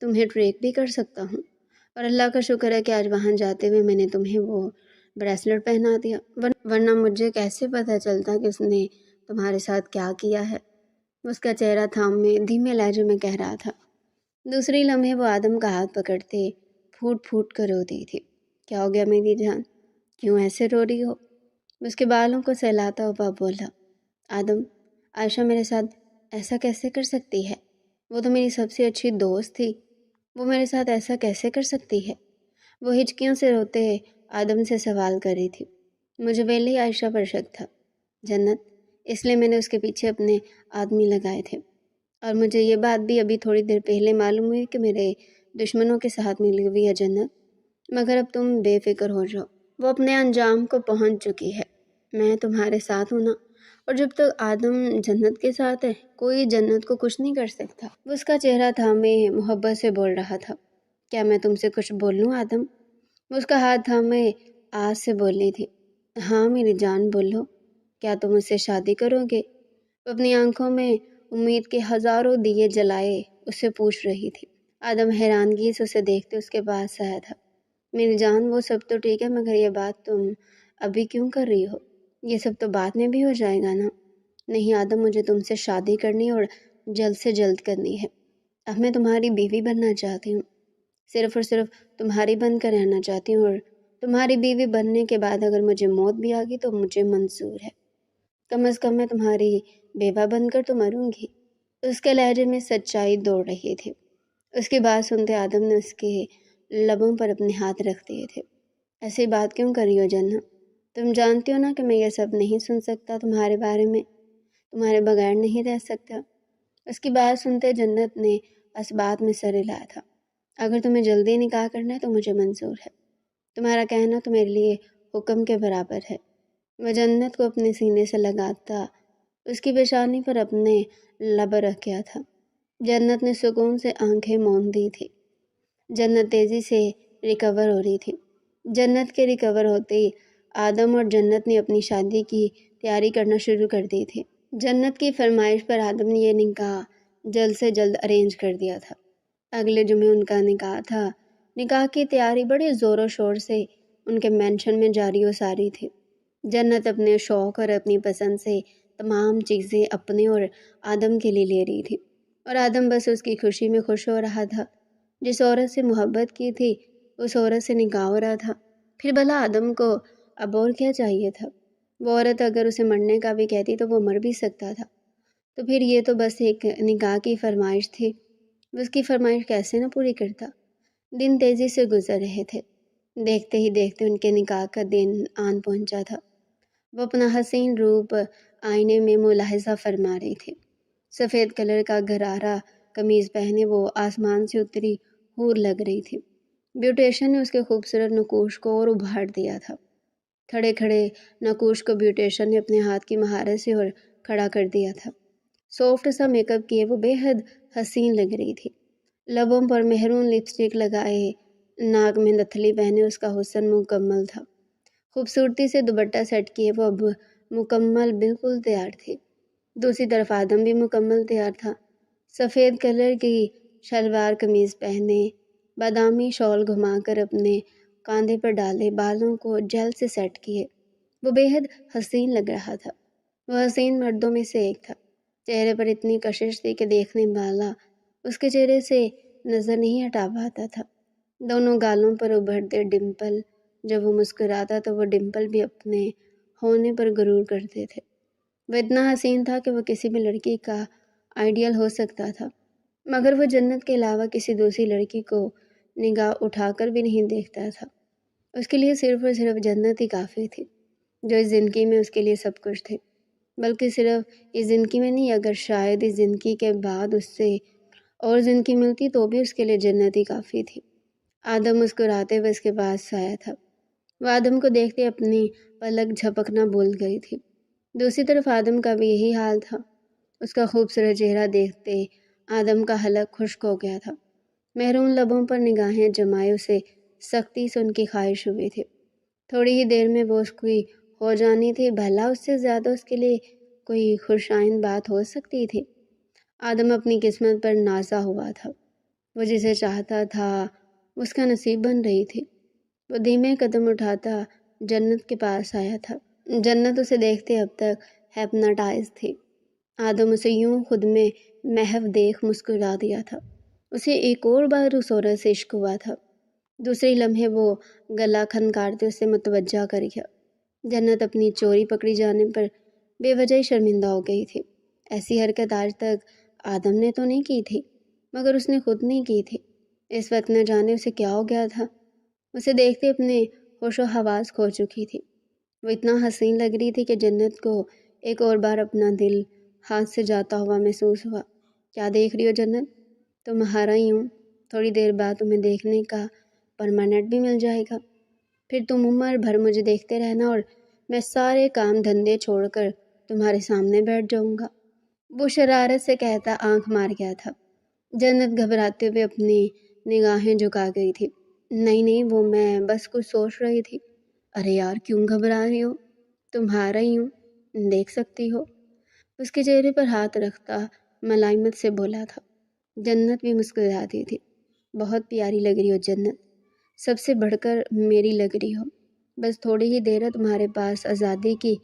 تمہیں ٹریک بھی کر سکتا ہوں۔ اور اللہ کا شکر ہے کہ آج وہاں جاتے ہوئے میں نے تمہیں وہ بریسلٹ پہنا دیا، ورنہ مجھے کیسے پتہ چلتا کہ اس نے تمہارے ساتھ کیا کیا ہے۔ اس کا چہرہ تھامے دھیمے لہجے میں کہہ رہا تھا۔ دوسری لمحے وہ آدم کا ہاتھ پکڑتے پھوٹ پھوٹ کر روتی تھی۔ کیا ہو گیا میری جان، کیوں ایسے رو رہی ہو؟ اس کے بالوں کو سہلاتا ہوا بولا۔ آدم، عائشہ میرے ساتھ ایسا کیسے کر سکتی ہے؟ وہ تو میری سب سے اچھی دوست تھی، وہ میرے ساتھ ایسا کیسے کر سکتی ہے؟ وہ ہچکیوں سے روتے آدم سے سوال کر رہی تھی۔ مجھے پہلے ہی عائشہ پر شک تھا جنت، اس لیے میں نے اس کے پیچھے اپنے آدمی لگائے تھے، اور مجھے یہ بات بھی ابھی تھوڑی دیر پہلے معلوم ہوئی کہ میرے دشمنوں کے ساتھ ملی ہوئی ہے جنت، مگر اب تم بے فکر ہو جاؤ، وہ اپنے انجام کو پہنچ چکی ہے، میں تمہارے ساتھ ہوں نا، اور جب تک آدم جنت کے ساتھ ہے کوئی جنت کو کچھ نہیں کر سکتا۔ وہ اس کا چہرہ تھامے محبت سے بول رہا تھا۔ کیا میں تم سے کچھ بولوں آدم؟ وہ اس کا ہاتھ تھامے آس سے بولی تھی۔ ہاں میری جان بولو، کیا تم اس سے شادی کرو گے؟ وہ اپنی آنکھوں میں امید کے ہزاروں دیے جلائے اس سے پوچھ رہی تھی۔ آدم حیرانگی سے اسے دیکھتے اس کے پاس آیا تھا۔ میری جان وہ سب تو ٹھیک ہے، مگر یہ بات تم ابھی کیوں کر رہی ہو؟ یہ سب تو بعد میں بھی ہو جائے گا نا۔ نہیں آدم، مجھے تم سے شادی کرنی اور جلد سے جلد کرنی ہے۔ اب میں تمہاری بیوی بننا چاہتی ہوں، صرف اور صرف تمہاری بن کر رہنا چاہتی ہوں، اور تمہاری بیوی بننے کے بعد اگر مجھے موت بھی آ گئی تو مجھے منظور ہے، کم از کم میں تمہاری بیوہ بن کر تو مروں گی۔ اس کے لہجے میں سچائی دوڑ رہی تھی۔ اس کی بات سنتے آدم نے اس کے لبوں پر اپنے ہاتھ رکھ دیے تھے۔ ایسی بات کیوں کر رہی ہو جنت؟ تم جانتی ہو نا کہ میں یہ سب نہیں سن سکتا تمہارے بارے میں، تمہارے بغیر نہیں رہ سکتا۔ اس کی بات سنتے جنت نے اس بات میں سر ہلایا تھا۔ اگر تمہیں جلدی نکاح کرنا ہے تو مجھے منظور ہے، تمہارا کہنا تو میرے لیے حکم کے برابر ہے۔ وہ جنت کو اپنے سینے سے لگاتا اس کی پیشانی پر اپنے لب رکھ گیا تھا۔ جنت نے سکون سے آنکھیں موند دی تھی۔ جنت تیزی سے ریکور ہو رہی تھی۔ جنت کے ریکور ہوتے ہی آدم اور جنت نے اپنی شادی کی تیاری کرنا شروع کر دی تھی۔ جنت کی فرمائش پر آدم نے یہ نکاح جلد سے جلد ارینج کر دیا تھا۔ اگلے جمعے ان کا نکاح تھا۔ نکاح کی تیاری بڑے زور و شور سے ان کے مینشن میں جاری و ساری تھی۔ جنت اپنے شوق اور اپنی پسند سے تمام چیزیں اپنے اور آدم کے لیے لے رہی تھی، اور آدم بس اس کی خوشی میں خوش ہو رہا تھا۔ جس عورت سے محبت کی تھی اس عورت سے نکاح ہو رہا تھا، پھر بھلا آدم کو اب اور کیا چاہیے تھا؟ وہ عورت اگر اسے مرنے کا بھی کہتی تو وہ مر بھی سکتا تھا، تو پھر یہ تو بس ایک نکاح کی فرمائش تھی۔ وہ اس کی فرمائش کیسے نہ پوری کرتا۔ دن تیزی سے گزر رہے تھے، دیکھتے ہی دیکھتے ان کے نکاح کا دن آن پہنچا تھا۔ وہ اپنا حسین روپ آئینے میں ملاحظہ فرما رہی تھی۔ سفید کلر کا غرارہ قمیض پہنے وہ آسمان سے اتری حور لگ رہی تھی۔ بیوٹیشن نے اس کے خوبصورت نقوش کو اور ابھار دیا تھا۔ کھڑے کھڑے نقوش کو بیوٹیشن نے اپنے ہاتھ کی مہارت سے اور کھڑا کر دیا تھا۔ سافٹ سا میک اپ کیے وہ بے حد حسین لگ رہی تھی۔ لبوں پر مہرون لپسٹک لگائے، ناک میں نتھلی پہنے اس کا حسن مکمل تھا۔ خوبصورتی سے دوپٹہ سیٹ کیے وہ اب مکمل بالکل تیار تھی۔ دوسری طرف آدم بھی مکمل تیار تھا۔ سفید کلر کی شلوار قمیض پہنے، بادامی شال گھما کر اپنے کاندھے پر ڈالے، بالوں کو جیل سے سیٹ کیے، وہ بے حد حسین لگ رہا تھا۔ وہ حسین مردوں میں سے ایک تھا۔ چہرے پر اتنی کشش تھی کہ دیکھنے والا اس کے چہرے سے نظر نہیں ہٹا پاتا تھا۔ دونوں گالوں پر ابھرتے ڈمپل، جب وہ مسکراتا تو وہ ڈمپل بھی اپنے ہونے پر غرور کرتے تھے۔ وہ اتنا حسین تھا کہ وہ کسی بھی لڑکی کا آئیڈیل ہو سکتا تھا، مگر وہ جنت کے علاوہ کسی دوسری لڑکی کو نگاہ اٹھا کر بھی نہیں دیکھتا تھا۔ اس کے لیے صرف اور صرف جنت ہی کافی تھی، جو اس زندگی میں اس کے لیے سب کچھ تھے۔ بلکہ صرف اس زندگی میں نہیں، اگر شاید اس زندگی کے بعد اس سے اور زندگی ملتی تو بھی اس کے لیے جنت ہی کافی تھی۔ آدم مسکراتے ہوئے اس کے پاس آیا تھا۔ وہ آدم کو دیکھتے اپنی پلک جھپکنا بھول گئی تھی۔ دوسری طرف آدم کا بھی یہی حال تھا۔ اس کا خوبصورت چہرہ دیکھتے آدم کا حلق خشک ہو گیا تھا۔ محرون لبوں پر نگاہیں جمائے اسے سختی سے ان کی خواہش ہوئی تھی۔ تھوڑی ہی دیر میں وہ اس کی ہو جانی تھی، بھلا اس سے زیادہ اس کے لیے کوئی خوشائند بات ہو سکتی تھی۔ آدم اپنی قسمت پر نازا ہوا تھا۔ وہ جسے چاہتا تھا اس کا نصیب بن رہی تھی۔ وہ دھیمے قدم اٹھاتا جنت کے پاس آیا تھا۔ جنت اسے دیکھتے اب تک ہیپناٹائز تھی۔ آدم اسے یوں خود میں محو دیکھ مسکرا دیا تھا۔ اسے ایک اور بار اس عورت سے عشق ہوا تھا۔ دوسرے لمحے وہ گلا کھنکارتے اسے متوجہ کر گیا۔ جنت اپنی چوری پکڑی جانے پر بے وجہ ہی شرمندہ ہو گئی تھی۔ ایسی حرکت آج تک آدم نے تو نہیں کی تھی، مگر اس نے خود نہیں کی تھی۔ اس وقت نہ جانے اسے کیا ہو گیا تھا۔ اسے دیکھتے اپنے ہوش و حواس کھو چکی تھی۔ وہ اتنا حسین لگ رہی تھی کہ جنت کو ایک اور بار اپنا دل ہاتھ سے جاتا ہوا محسوس ہوا۔ کیا دیکھ رہی ہو جنت؟ تمہارا ہی ہوں، تھوڑی دیر بعد تمہیں دیکھنے کا پرماننٹ بھی مل جائے گا، پھر تم عمر بھر مجھے دیکھتے رہنا اور میں سارے کام دھندے چھوڑ کر تمہارے سامنے بیٹھ جاؤں گا، وہ شرارت سے کہتا آنکھ مار گیا تھا۔ جنت گھبراتے ہوئے اپنی نگاہیں جھکا گئی تھی۔ نہیں نہیں، وہ میں بس کچھ سوچ رہی تھی۔ ارے یار کیوں گھبرا رہی ہو؟ تمہارا ہی ہوں، دیکھ سکتی ہو، اس کے چہرے پر ہاتھ رکھتا ملائمت سے بولا تھا۔ جنت بھی مسکراتی تھی۔ بہت پیاری لگ رہی ہو جنت، سب سے بڑھ کر میری لگ رہی ہو۔ بس تھوڑی ہی دیر ہے تمہارے پاس آزادی کی،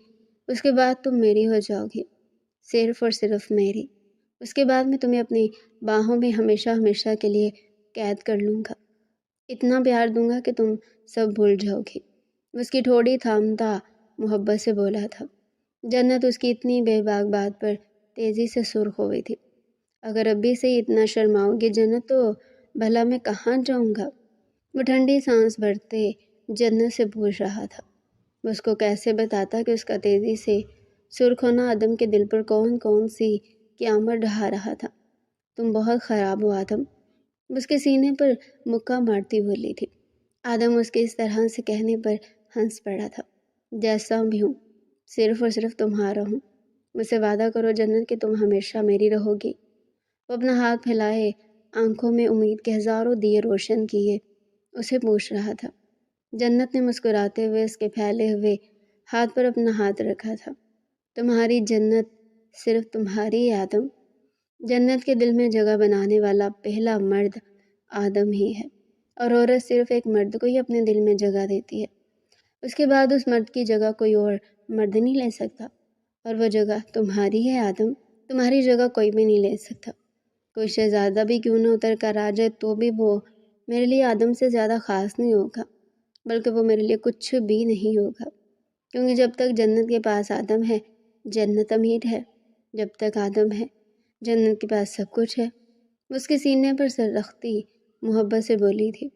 اس کے بعد تم میری ہو جاؤ گی، صرف اور صرف میری۔ اس کے بعد میں تمہیں اپنی باہوں میں ہمیشہ ہمیشہ کے لیے قید کر لوں گا، اتنا پیار دوں گا کہ تم سب بھول جاؤ گی۔ اس کی ٹھوڑی تھامتا محبت سے بولا تھا۔ جنت اس کی اتنی بے باک بات پر تیزی سے سرخ ہو گئی تھی۔ اگر ابھی سے ہی اتنا شرماؤ گی جنت تو بھلا میں کہاں جاؤں گا؟ وہ ٹھنڈی سانس بھرتے جنت سے پوچھ رہا تھا۔ وہ اس کو کیسے بتاتا کہ اس کا تیزی سے سرخ ہونا آدم کے دل پر کون کون سی قیامت ڈھا رہا تھا۔ تم بہت خراب ہو آدم، اس کے سینے پر مکہ مارتی بولی تھی۔ آدم اس کے اس طرح سے کہنے پر ہنس پڑا تھا۔ جیسا بھی ہوں، صرف اور صرف تمہارا ہوں، مجھ سے وعدہ کرو جنت کہ تم ہمیشہ میری رہو گی۔ وہ اپنا ہاتھ پھیلائے آنکھوں میں امید کے ہزاروں دیے روشن کیے اسے پوچھ رہا تھا۔ جنت نے مسکراتے ہوئے اس کے پھیلے ہوئے ہاتھ پر اپنا ہاتھ رکھا تھا۔ تمہاری جنت صرف تمہاری ہے آدم۔ جنت کے دل میں جگہ بنانے والا پہلا مرد آدم ہی ہے، اور عورت صرف ایک مرد کو ہی اپنے دل میں جگہ دیتی ہے۔ اس کے بعد اس مرد کی جگہ کوئی اور مرد نہیں لے سکتا، اور وہ جگہ تمہاری ہے آدم۔ تمہاری جگہ کوئی بھی نہیں لے سکتا۔ کوئی شہزادہ بھی کیوں نہ اتر کر آ جائے تو بھی وہ میرے لیے آدم سے زیادہ خاص نہیں ہوگا، بلکہ وہ میرے لیے کچھ بھی نہیں ہوگا، کیونکہ جب تک جنت کے پاس آدم ہے جنت امیر ہے، جب تک آدم ہے جنت کے پاس سب کچھ ہے۔ وہ اس کے سینے پر سر رکھتی محبت سے بولی تھی۔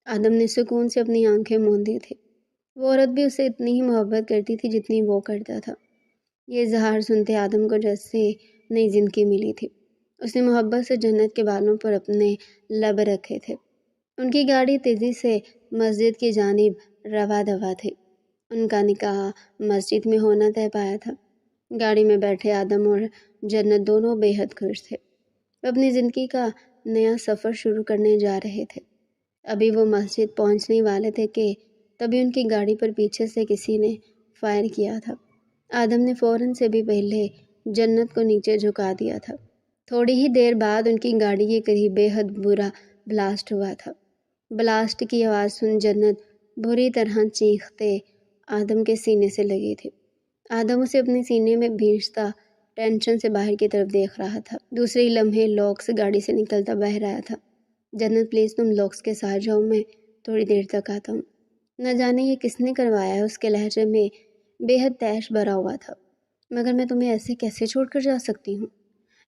آدم نے سکون سے اپنی آنکھیں موندی تھی۔ وہ عورت بھی اسے اتنی ہی محبت کرتی تھی جتنی وہ کرتا تھا۔ یہ اظہار سنتے آدم کو جیسے نئی زندگی ملی تھی۔ اس نے محبت سے جنت کے بالوں پر اپنے لب رکھے تھے۔ ان کی گاڑی تیزی سے مسجد کی جانب رواں دواں تھی۔ ان کا نکاح مسجد میں ہونا طے پایا تھا۔ گاڑی میں بیٹھے آدم اور جنت دونوں بے حد خوش تھے۔ وہ اپنی زندگی کا نیا سفر شروع کرنے جا رہے تھے۔ ابھی وہ مسجد پہنچنے والے تھے کہ تبھی ان کی گاڑی پر پیچھے سے کسی نے فائر کیا تھا۔ آدم نے فوراً سے بھی پہلے جنت کو نیچے جھکا دیا تھا۔ تھوڑی ہی دیر بعد ان کی گاڑی کے قریب بے حد برا بلاسٹ ہوا تھا۔ بلاسٹ کی آواز سن جنت بری طرح چیختے آدم کے سینے سے لگی تھی۔ آدم اسے اپنے سینے میں بھینچتا ٹینشن سے باہر کی طرف دیکھ رہا تھا۔ دوسرے ہی لمحے لوکس گاڑی سے نکلتا باہر آیا تھا۔ جنت پلیز تم لوکس کے ساتھ جاؤ، میں تھوڑی دیر تک آتا ہوں۔ نہ جانے یہ کس نے کروایا ہے، اس کے لہجے میں بے حد طیش بھرا ہوا تھا۔ مگر میں تمہیں ایسے کیسے چھوڑ کر جا سکتی ہوں؟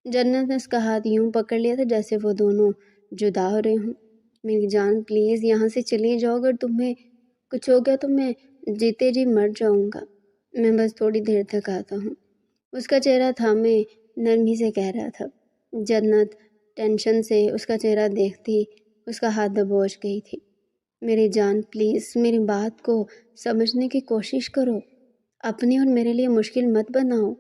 جنت نے اس کا ہاتھ یوں پکڑ لیا تھا جیسے وہ دونوں جدا ہو رہے ہوں۔ میری جان پلیز یہاں سے چلی جاؤ، اگر تمہیں کچھ ہو گیا تو میں جیتے جی مر جاؤں گا۔ میں بس تھوڑی دیر تک آتا ہوں، اس کا چہرہ تھامے نرمی سے کہہ رہا تھا۔ جنت ٹینشن سے اس کا چہرہ دیکھتی اس کا ہاتھ دبوچ گئی تھی۔ میری جان پلیز میری بات کو سمجھنے کی کوشش کرو، اپنی اور میرے لیے مشکل مت بناؤ،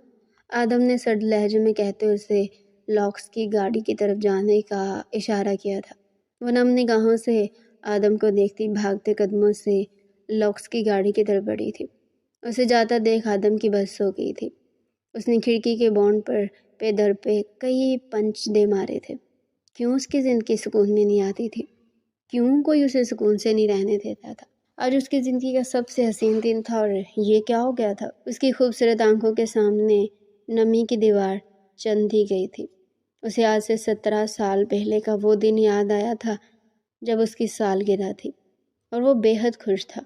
آدم نے سرد لہجے میں کہتے اسے لوکس کی گاڑی کی طرف جانے کا اشارہ کیا تھا۔ وہ نم نگاہوں سے آدم کو دیکھتی بھاگتے قدموں سے لوکس کی گاڑی کی طرف بڑھی تھی۔ اسے جاتا دیکھ آدم کی بس ہو گئی تھی۔ اس نے کھڑکی کے بونڈ پر پہ در پہ کئی پنچ دے مارے تھے۔ کیوں اس کی زندگی سکون میں نہیں آتی تھی؟ کیوں کوئی اسے سکون سے نہیں رہنے دیتا تھا؟ آج اس کی زندگی کا سب سے حسین دن تھا اور یہ کیا ہو گیا تھا؟ اس کی خوبصورت آنکھوں کے سامنے نمی کی دیوار چندھی گئی تھی۔ اسے آج سے 17 سال پہلے کا وہ دن یاد آیا تھا جب اس کی سالگرہ تھی، اور وہ بے حد خوش تھا۔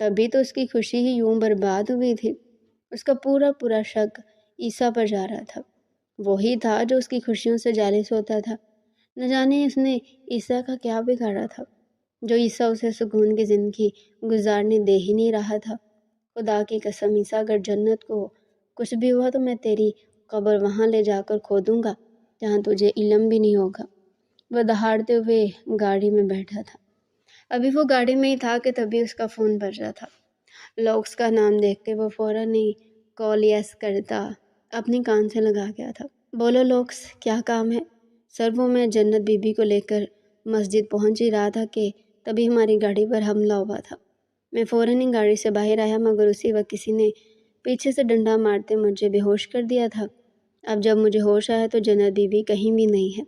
تبھی تو اس کی خوشی ہی یوں برباد ہوئی تھی۔ اس کا پورا شک عیسیٰ پر جا رہا تھا۔ وہی تھا جو اس کی خوشیوں سے جالس ہوتا تھا۔ نہ جانے اس نے عیسیٰ کا کیا بگاڑا تھا جو عیسیٰ اسے سکون کی زندگی گزارنے دے ہی نہیں رہا تھا۔ خدا کی قسم عیسیٰ، اگر جنت کو کچھ بھی ہوا تو میں تیری قبر وہاں لے جا کر کھودوں گا جہاں تجھے علم بھی نہیں ہوگا۔ وہ دہاڑتے ہوئے گاڑی میں بیٹھا تھا۔ ابھی وہ گاڑی میں ہی تھا کہ تبھی اس کا فون بج رہا تھا۔ لوکس کا نام دیکھ کے وہ فوراً ہی کال یس کرتا اپنی کان سے لگا گیا تھا۔ بولو لوکس، کیا کام ہے؟ سر وہ میں جنت بی بی کو لے کر مسجد پہنچ ہی رہا تھا کہ تبھی ہماری گاڑی پر حملہ ہوا تھا۔ میں فوراً ہی گاڑی سے باہر آیا مگر اسی وقت کسی نے پیچھے سے ڈنڈا مارتے مجھے بے ہوش کر دیا تھا۔ اب جب مجھے ہوش آیا تو جنت بی بی کہیں بھی نہیں ہے۔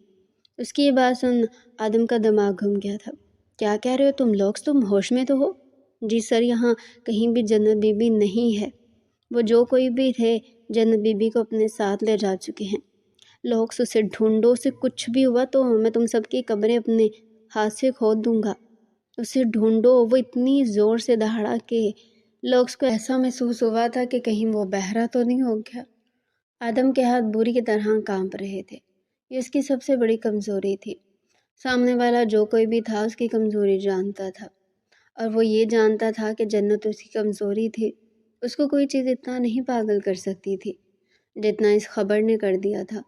اس کی یہ بات سن آدم کا دماغ گھوم گیا تھا۔ کیا کہہ رہے ہو تم لوکس، تم ہوش میں تو ہو؟ جی سر، یہاں کہیں بھی جنت بی بی نہیں ہے۔ وہ جو کوئی بھی تھے جنت بی بی کو اپنے ساتھ لے جا چکے ہیں۔ لوکس اسے ڈھونڈو، اسے کچھ بھی ہوا تو میں تم سب کی قبریں اپنے ہاتھ سے کھود دوں گا۔ اسے ڈھونڈو۔ وہ اتنی زور سے دہاڑا کہ لوکس کو ایسا محسوس ہوا تھا کہ کہیں وہ بہرا تو نہیں ہو گیا۔ آدم کے ہاتھ بری کی طرح کانپ رہے تھے۔ یہ اس کی سب سے بڑی کمزوری تھی۔ سامنے والا جو کوئی بھی تھا اس کی کمزوری جانتا تھا، اور وہ یہ جانتا تھا کہ جنت اس کی کمزوری تھی۔ اس کو کوئی چیز اتنا نہیں پاگل کر سکتی تھی جتنا اس خبر نے کر دیا تھا،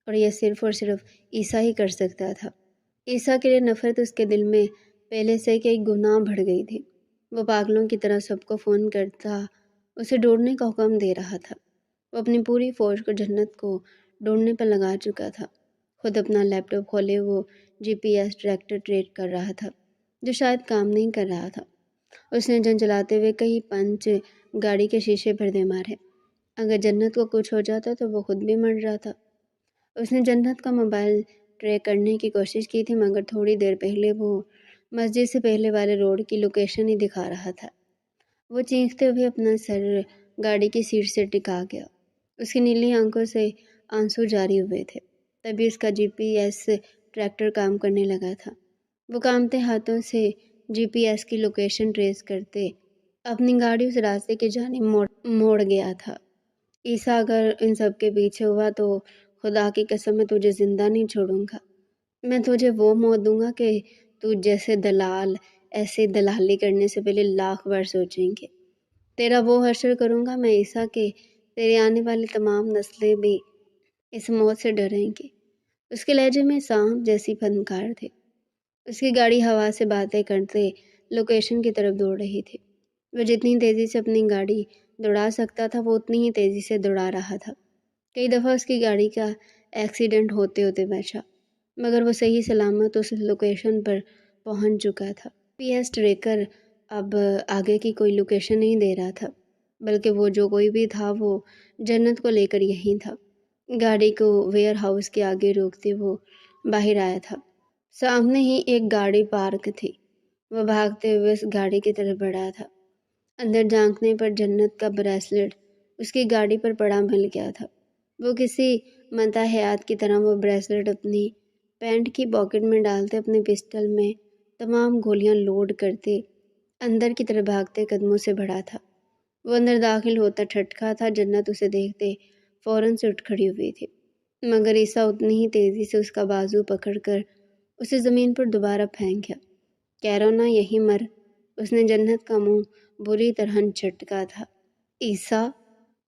اور یہ صرف اور صرف عیسیٰ ہی کر سکتا تھا۔ عیسیٰ کے لیے نفرت اس کے دل میں پہلے سے کئی گنا بڑھ گئی تھی۔ وہ پاگلوں کی طرح سب کو فون کرتا اسے ڈھونڈنے کا حکم دے رہا تھا۔ وہ اپنی پوری فوج کو جنت کو ڈھونڈنے پر لگا چکا تھا۔ خود اپنا لیپ ٹاپ کھولے وہ جی پی ایس ٹریکر ٹریک کر رہا تھا جو شاید کام نہیں کر رہا تھا۔ اس نے جنجلاتے ہوئے کئی پنچ گاڑی کے شیشے پر دے مارے۔ اگر جنت کو کچھ ہو جاتا تو وہ خود بھی مر جاتا۔ اس نے جنت کا موبائل ٹریک کرنے کی کوشش کی تھی مگر تھوڑی دیر پہلے وہ مسجد سے پہلے والے روڈ کی لوکیشن ہی دکھا رہا تھا۔ وہ چیختے ہوئے اپنا سر گاڑی کی سیٹ سے ٹکا گیا۔ اس کی نیلی آنکھوں سے آنسو جاری ہوئے تھے۔ تبھی اس کا جی پی ایس ٹریکر کام کرنے لگا تھا۔ وہ کامتے ہاتھوں سے جی پی ایس کی لوکیشن ٹریس کرتے اپنی گاڑی اس راستے کی جانب موڑ گیا تھا۔ عیسیٰ، اگر ان سب کے پیچھے ہوا تو خدا کی قسم میں تجھے زندہ نہیں چھوڑوں گا۔ میں تجھے وہ موت دوں گا کہ تو جیسے دلال ایسے دلالی کرنے سے پہلے لاکھ بار سوچیں گے۔ تیرا وہ حشر کروں گا میں عیسیٰ کہ تیرے آنے والی تمام نسلیں بھی اس موت سے ڈریں گی۔ اس کے لہجے میں سانپ جیسی پھنکار تھی۔ اس کی گاڑی ہوا سے باتیں کرتے لوکیشن کی طرف دوڑ رہی تھی۔ وہ جتنی تیزی سے اپنی گاڑی دوڑا سکتا تھا وہ اتنی ہی تیزی سے دوڑا رہا تھا۔ کئی دفعہ اس کی گاڑی کا ایکسیڈنٹ ہوتے ہوتے بچا، مگر وہ صحیح سلامت اس لوکیشن پر پہنچ چکا تھا۔ پی ایس ٹریکر اب آگے کی کوئی لوکیشن نہیں دے رہا تھا، بلکہ وہ جو کوئی بھی تھا وہ جنت کو لے کر یہیں تھا۔ گاڑی کو ویئر ہاؤس کے آگے روکتے وہ باہر آیا تھا۔ سامنے ہی ایک گاڑی پارک تھی۔ وہ بھاگتے ہوئے اس گاڑی کی طرف بڑھا تھا۔ اندر جھانکنے پر جنت کا بریسلٹ اس کی گاڑی پر پڑا مل گیا تھا۔ وہ کسی منتا حیات کی طرح وہ بریسلٹ اپنی پینٹ کی پاکٹ میں ڈالتے اپنے پسٹل میں تمام گولیاں لوڈ کرتے اندر کی طرف بھاگتے قدموں سے بڑھا تھا۔ وہ اندر داخل ہوتا ٹھٹکا تھا۔ جنت اسے دیکھتے فوراً سے اٹھ کھڑی ہوئی تھی، مگر عیسیٰ اتنی ہی تیزی سے اس کا بازو پکڑ کر اسے زمین پر دوبارہ پھینک گیا۔ کیرونا یہی مر۔ اس نے جنت کا منہ بری طرح جھٹکا تھا۔ عیسیٰ!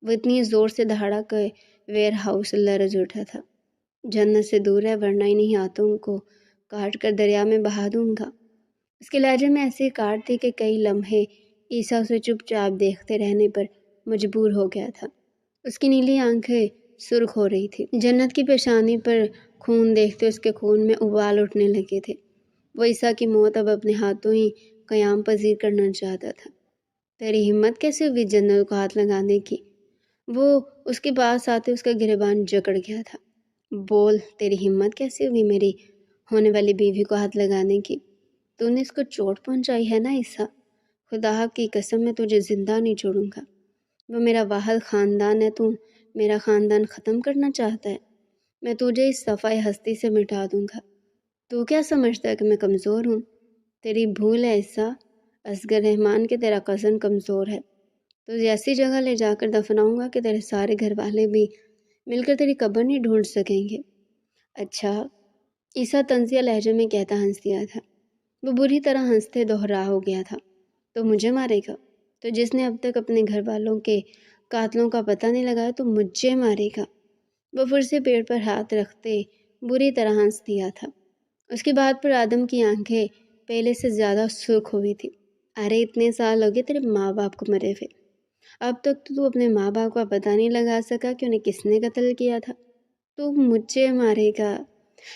وہ اتنی زور سے دہاڑا کہ ویئر ہاؤس لرز اٹھا تھا۔ جنت سے دور ہے ورنہ انہیں ہاتھوں کو کاٹ کر دریا میں بہا دوں گا۔ اس کے لہجے میں ایسی کاٹ تھی کہ کئی لمحے عیسیٰ اسے چپ چاپ دیکھتے رہنے پر مجبور ہو گیا تھا۔ اس کی نیلی آنکھیں سرخ ہو رہی تھی۔ جنت کی پیشانی پر خون دیکھتے اس کے خون میں ابال اٹھنے لگے تھے۔ وہ عیسیٰ کی موت اب اپنے ہاتھوں ہی قیام پذیر کرنا چاہتا تھا۔ تیری ہمت کیسے ہوئی جنت کو ہاتھ لگانے کی؟ وہ اس کے پاس آتے اس کا گریبان جکڑ گیا تھا۔ بول، تیری ہمت کیسے ہوئی میری ہونے والی بیوی کو ہاتھ لگانے کی؟ تو نے اس کو چوٹ پہنچائی ہے نا عیسیٰ؟ خدا کی قسم میں تجھے زندہ نہیں چھوڑوں گا۔ وہ میرا واحد خاندان ہے، تو میرا خاندان ختم کرنا چاہتا ہے؟ میں تجھے اس صفحۂ ہستی سے مٹا دوں گا۔ تو کیا سمجھتا ہے کہ میں کمزور ہوں؟ تیری بھول ہے عیسیٰ، اصغر رحمان کہ تیرا کزن کمزور ہے۔ تجھے ایسی جگہ لے جا کر دفناؤں گا کہ تیرے سارے گھر والے بھی مل کر تیری قبر نہیں ڈھونڈ سکیں گے۔ اچھا، عیسیٰ طنزیہ لہجے میں کہتا ہنس دیا تھا۔ وہ بری طرح ہنستے دوہرا ہو گیا تھا۔ تو مجھے مارے گا؟ تو جس نے اب تک اپنے گھر والوں کے قاتلوں کا پتہ نہیں لگایا تو مجھے مارے گا؟ وہ پھر سے پیڑ پر ہاتھ رکھتے بری طرح ہنس دیا تھا۔ اس کی بات پر آدم کی آنکھیں پہلے سے زیادہ سرخ ہوئی تھی۔ ارے اتنے سال ہو گئے تیرے ماں باپ کو مرے ہوئے، اب تک تو اپنے ماں باپ کا پتہ نہیں لگا سکا کہ انہیں کس نے قتل کیا تھا۔ تو مجھے مارے گا؟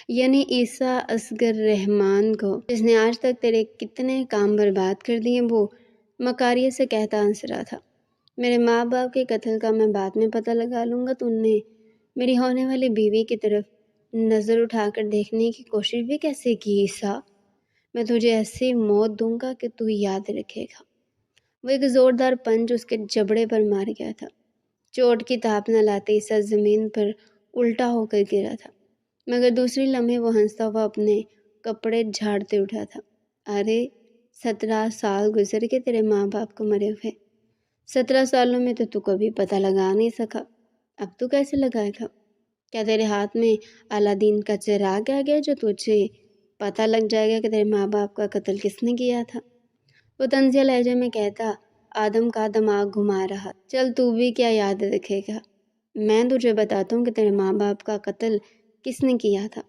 یعنی عیسیٰ اصغر رحمان کو، جس نے آج تک تیرے کتنے کام برباد کر دیے، وہ مکاریے سے کہتا ہنس رہا تھا۔ میرے ماں باپ کے قتل کا میں بعد میں پتہ لگا لوں گا۔ تو نے میری ہونے والی بیوی کی طرف نظر اٹھا کر دیکھنے کی کوشش بھی کیسے کی عیسیٰ؟ میں تجھے ایسی موت دوں گا کہ تو یاد رکھے گا۔ وہ ایک زوردار پنچ اس کے جبڑے پر مار گیا تھا۔ چوٹ کی تاپ نہ لاتے عیسیٰ زمین پر الٹا ہو کر گرا تھا، مگر دوسری لمحے وہ ہنستا ہوا اپنے کپڑے جھاڑتے اٹھا تھا۔ ارے 17 سال گزر کے تیرے ماں باپ کو مرے ہوئے، 17 سالوں میں تو کبھی پتہ لگا نہیں سکا، اب تو کیسے لگائے گا؟ کیا تیرے ہاتھ میں الادین کا چراغ آ گیا جو تجھے پتہ لگ جائے گا کہ تیرے ماں باپ کا قتل کس نے کیا تھا؟ وہ طنزیہ لہجے میں کہتا آدم کا دماغ گھما رہا۔ چل تو بھی کیا یاد رکھے گا، میں تجھے بتاتا ہوں کہ تیرے ماں باپ کا قتل کس نے کیا تھا۔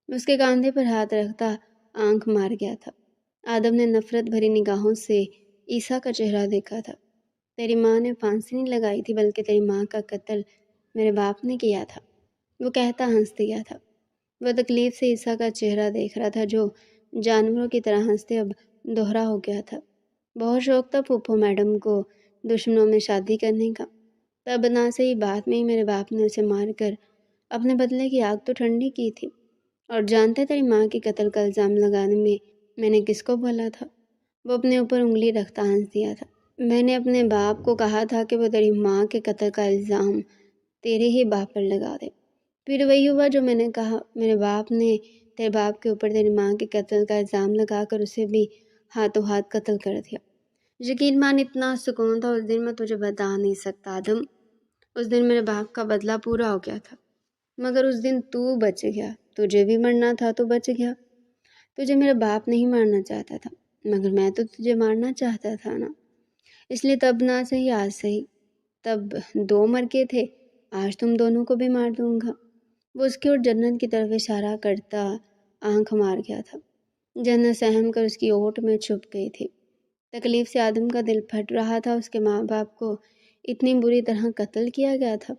اس کے کاندھے پر ہاتھ رکھتا آنکھ مار گیا تھا۔ آدم نے نفرت بھری نگاہوں سے عیسیٰ کا چہرہ دیکھا تھا۔ تیری ماں نے پھانسی نہیں لگائی تھی، بلکہ تیری ماں کا قتل میرے باپ نے کیا تھا، وہ کہتا ہنس دیا تھا۔ وہ تکلیف سے عیسیٰ کا چہرہ دیکھ رہا تھا جو جانوروں کی طرح ہنستے اب دوہرا ہو گیا تھا۔ بہت شوق تھا پھوپھو میڈم کو دشمنوں میں شادی کرنے کا، تب نہ صحیح بات میں ہی میرے باپ نے اسے مار کر اپنے بدلے کی آگ تو ٹھنڈی کی تھی۔ اور جانتے تیری ماں کے قتل کا الزام لگانے میں نے کس کو بولا تھا؟ وہ اپنے اوپر انگلی رکھتا ہنس دیا تھا۔ میں نے اپنے باپ کو کہا تھا کہ وہ تیری ماں کے قتل کا الزام تیرے ہی باپ پر لگا دے۔ پھر وہی ہوا جو میں نے کہا، میرے باپ نے تیرے باپ کے اوپر تیری ماں کے قتل کا الزام لگا کر اسے بھی ہاتھوں ہاتھ قتل کر دیا۔ یقین مان اتنا سکون تھا اس دن میں تجھے بتا نہیں سکتا آدم۔ اس دن میرے باپ کا بدلہ پورا ہو گیا تھا، مگر اس دن تو بچ گیا۔ تجھے بھی مرنا تھا تو بچ گیا۔ تجھے میرا باپ نہیں مارنا چاہتا تھا، مگر میں تو تجھے مارنا چاہتا تھا نا، اس لیے تب نہ صحیح آج صحیح، تب 2 مر کے تھے، آج تم دونوں کو بھی مار دوں گا۔ وہ اس کی اور جنت کی طرف اشارہ کرتا آنکھ مار گیا تھا۔ جنت سہم کر اس کی اوٹ میں چھپ گئی تھی۔ تکلیف سے آدم کا دل پھٹ رہا تھا، اس کے ماں باپ کو اتنی بری طرح قتل کیا گیا تھا،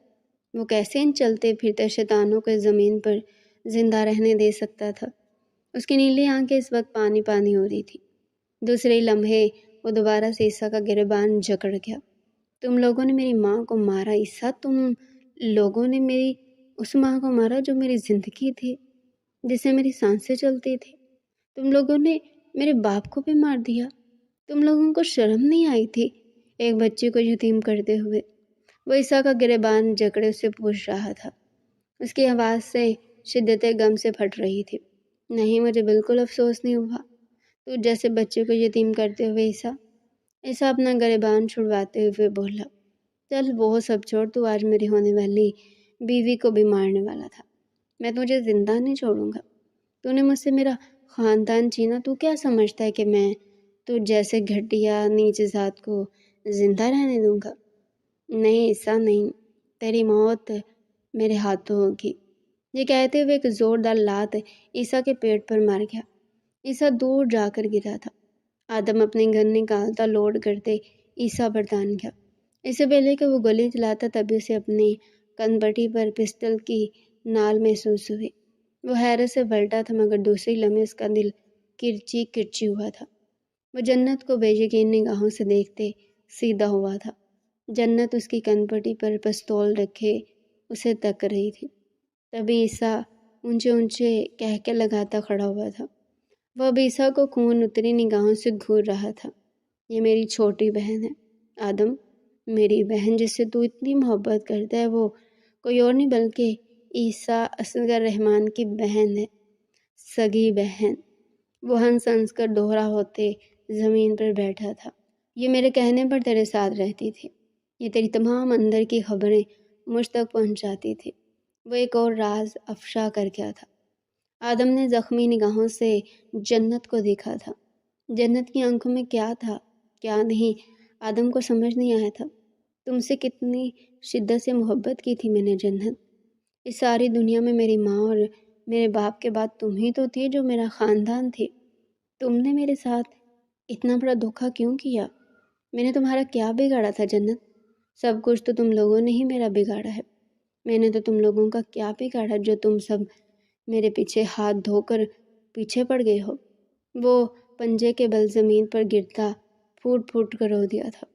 وہ کیسے ان چلتے پھرتے شیطانوں کو زمین پر زندہ رہنے دے سکتا تھا؟ اس کی نیلی آنکھیں اس وقت پانی پانی ہو رہی تھی۔ دوسرے لمحے وہ دوبارہ سے عیسیٰ کا گریبان جکڑ گیا۔ تم لوگوں نے میری ماں کو مارا عیسیٰ، تم لوگوں نے میری اس ماں کو مارا جو میری زندگی تھی، جس سے میری سانسیں چلتی تھی۔ تم لوگوں نے میرے باپ کو بھی مار دیا۔ تم لوگوں کو شرم نہیں آئی تھی ایک بچے کو یتیم کرتے ہوئے؟ وہ عیسیٰ کا گریبان جکڑے اسے پوچھ رہا تھا، اس کی آواز سے شدت غم سے پھٹ رہی تھی۔ نہیں، مجھے بالکل افسوس نہیں ہوا تو جیسے بچے کو یتیم کرتے ہوئے عیسیٰ۔ عیسیٰ اپنا گریبان چھڑواتے ہوئے بولا، چل وہ سب چھوڑ، تو آج میری ہونے والی بیوی کو بھی مارنے والا تھا، میں تجھے زندہ نہیں چھوڑوں گا۔ تو نے مجھ سے میرا خاندان چھینا، تو کیا سمجھتا ہے کہ میں تو جیسے گھٹیا نیچ ذات کو زندہ رہنے دوں گا؟ نہیں عیسیٰ نہیں، تیری موت میرے ہاتھوں ہوگی۔ یہ کہتے ہوئے ایک زوردار لات عیسیٰ کے پیٹ پر مار گیا۔ عیسیٰ دور جا کر گرا تھا۔ آدم اپنے گن نکالتا لوڈ کرتے عیسیٰ پر تان گیا۔ اس سے پہلے کہ وہ گولی چلاتا تبھی اسے اپنی کن پٹی پر پسٹل کی نال محسوس ہوئی۔ وہ حیرت سے پلٹا تھا، مگر دوسری لمحے اس کا دل کرچی کرچی ہوا تھا۔ وہ جنت کو بے یقین نگاہوں سے دیکھتے سیدھا ہوا تھا۔ جنت اس کی کن پٹی پر پستول رکھے اسے تک رہی تھی۔ تبھی عیسیٰ اونچے اونچے کہکے لگاتا کھڑا ہوا تھا۔ وہ اب عیسیٰ کو خون اتری نگاہوں سے گھور رہا تھا۔ یہ میری چھوٹی بہن ہے آدم، میری بہن جس سے تو اتنی محبت کرتا ہے، وہ کوئی اور نہیں بلکہ عیسیٰ اصغر رحمان کی بہن ہے، سگی بہن۔ وہ ہنس ہنس کر دوہرا ہوتے زمین پر بیٹھا تھا۔ یہ میرے کہنے پر تیرے ساتھ رہتی تھی، یہ تیری تمام اندر کی خبریں مجھ تک پہنچاتی تھی۔ وہ ایک اور راز افشا کر گیا تھا۔ آدم نے زخمی نگاہوں سے جنت کو دیکھا تھا۔ جنت کی آنکھوں میں کیا تھا کیا نہیں، آدم کو سمجھ نہیں آیا تھا۔ تم سے کتنی شدت سے محبت کی تھی میں نے جنت، اس ساری دنیا میں میری ماں اور میرے باپ کے بعد تم ہی تو تھی جو میرا خاندان تھی۔ تم نے میرے ساتھ اتنا بڑا دھوکا کیوں کیا؟ میں نے تمہارا کیا بگاڑا تھا جنت؟ سب کچھ تو تم لوگوں نے ہی میرا بگاڑا ہے۔ میں نے تو تم لوگوں کا کیا بگاڑا جو تم سب میرے پیچھے ہاتھ دھو کر پیچھے پڑ گئے ہو؟ وہ پنجے کے بل زمین پر گرتا پھوٹ پھوٹ کر رو دیا تھا۔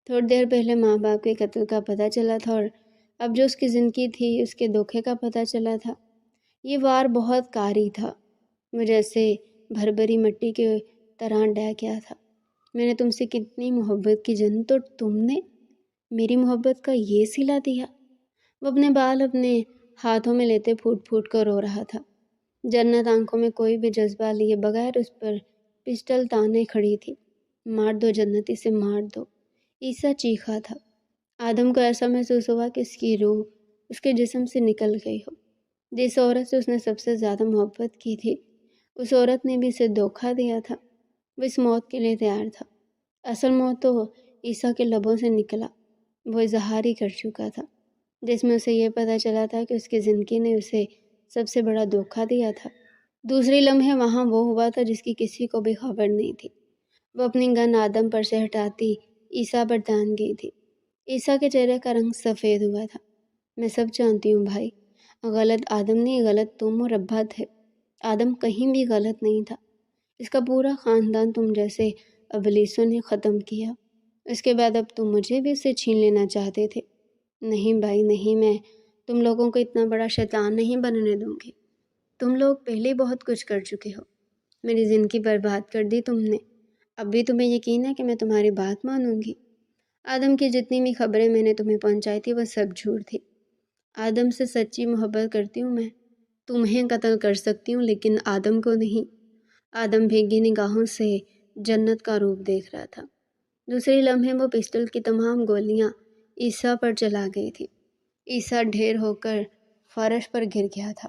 تھوڑی دیر پہلے ماں باپ کے قتل کا پتہ چلا تھا، اور اب جو اس کی زندگی تھی اس کے دھوکے کا پتہ چلا تھا۔ یہ وار بہت کاری تھا، وہ جیسے بھربری مٹی کے طرح ڈہ گیا تھا۔ میں نے تم سے کتنی محبت کی جنت، اور تم نے میری محبت کا یہ صلہ دیا۔ وہ اپنے بال اپنے ہاتھوں میں لیتے پھوٹ پھوٹ کر رو رہا تھا۔ جنت آنکھوں میں کوئی بھی جذبہ لیے بغیر اس پر پسٹل تانے کھڑی تھی۔ مار دو جنت، اسے مار دو، عیسیٰ چیخا تھا۔ آدم کو ایسا محسوس ہوا کہ اس کی روح اس کے جسم سے نکل گئی ہو۔ جس عورت سے اس نے سب سے زیادہ محبت کی تھی، اس عورت نے بھی اسے دھوکا دیا تھا۔ وہ اس موت کے لیے تیار تھا۔ اصل موت تو عیسیٰ کے لبوں سے نکلا، وہ اظہار ہی کر چکا تھا، جس میں اسے یہ پتہ چلا تھا کہ اس کی زندگی نے اسے سب سے بڑا دھوکا دیا تھا۔ دوسری لمحے وہاں وہ ہوا تھا جس کی کسی کو بھی خبر نہیں تھی۔ وہ اپنی گن آدم پر سے ہٹاتی عیسیٰ پر تان گئی تھی۔ عیسیٰ کے چہرے کا رنگ سفید ہوا تھا۔ میں سب جانتی ہوں بھائی، غلط آدم نہیں، غلط تم اور ابا تھے۔ آدم کہیں بھی غلط نہیں تھا، اس کا پورا خاندان تم جیسے ابلیسوں نے ختم کیا۔ اس کے بعد اب تم مجھے بھی اسے چھین لینا چاہتے تھے۔ نہیں بھائی نہیں، میں تم لوگوں کو اتنا بڑا شیطان نہیں بننے دوں گی۔ تم لوگ پہلے بہت کچھ کر چکے ہو، میری زندگی برباد کر دی تم نے، اب بھی تمہیں یقین ہے کہ میں تمہاری بات مانوں گی؟ آدم کی جتنی بھی خبریں میں نے تمہیں پہنچائی تھی وہ سب جھوٹ تھی۔ آدم سے سچی محبت کرتی ہوں میں، تمہیں قتل کر سکتی ہوں لیکن آدم کو نہیں۔ آدم بھیگی نگاہوں سے جنت کا روپ دیکھ رہا تھا۔ دوسری لمحے وہ پسٹل کی تمام گولیاں عیسیٰ پر چلا گئی تھی۔ عیسیٰ ڈھیر ہو کر فرش پر گر گیا تھا۔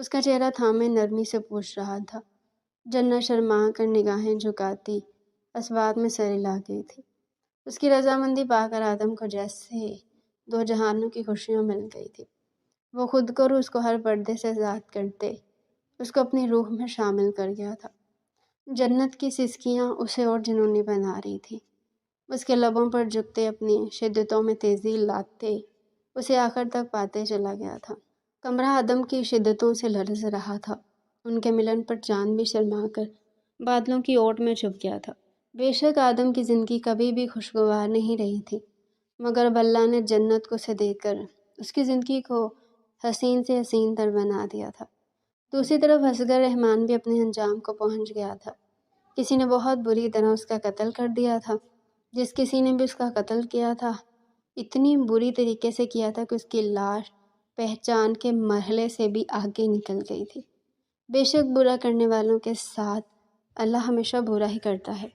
اس کا چہرہ تھامے نرمی سے پوچھ رہا تھا۔ جنت شرما کر نگاہیں جھکاتی اسبات میں سر ہلا گئی تھی۔ اس کی رضامندی پا کر آدم کو جیسے دو جہانوں کی خوشیاں مل گئی تھی۔ وہ خود کو اور اس کو ہر پردے سے آزاد کرتے اس کو اپنی روح میں شامل کر گیا تھا۔ جنت کی سسکیاں اسے اور جنونی بنا رہی تھی۔ اس کے لبوں پر جھکتے اپنی شدتوں میں تیزی لاتے اسے آخر تک پاتے چلا گیا تھا۔ کمرہ آدم کی شدتوں سے لرز رہا تھا۔ ان کے ملن پر چاند بھی شرما کر بادلوں کی اوٹ میں چھپ گیا تھا۔ بے شک آدم کی زندگی کبھی بھی خوشگوار نہیں رہی تھی، مگر اب اللہ نے جنت کو سے دے کر اس کی زندگی کو حسین سے حسین تر بنا دیا تھا۔ دوسری طرف اصغر رحمان بھی اپنے انجام کو پہنچ گیا تھا۔ کسی نے بہت بری طرح اس کا قتل کر دیا تھا۔ جس کسی نے بھی اس کا قتل کیا تھا اتنی بری طریقے سے کیا تھا کہ اس کی لاش پہچان کے مرحلے سے بھی آگے نکل گئی تھی۔ بے شک برا کرنے والوں کے ساتھ اللہ ہمیشہ برا ہی کرتا ہے۔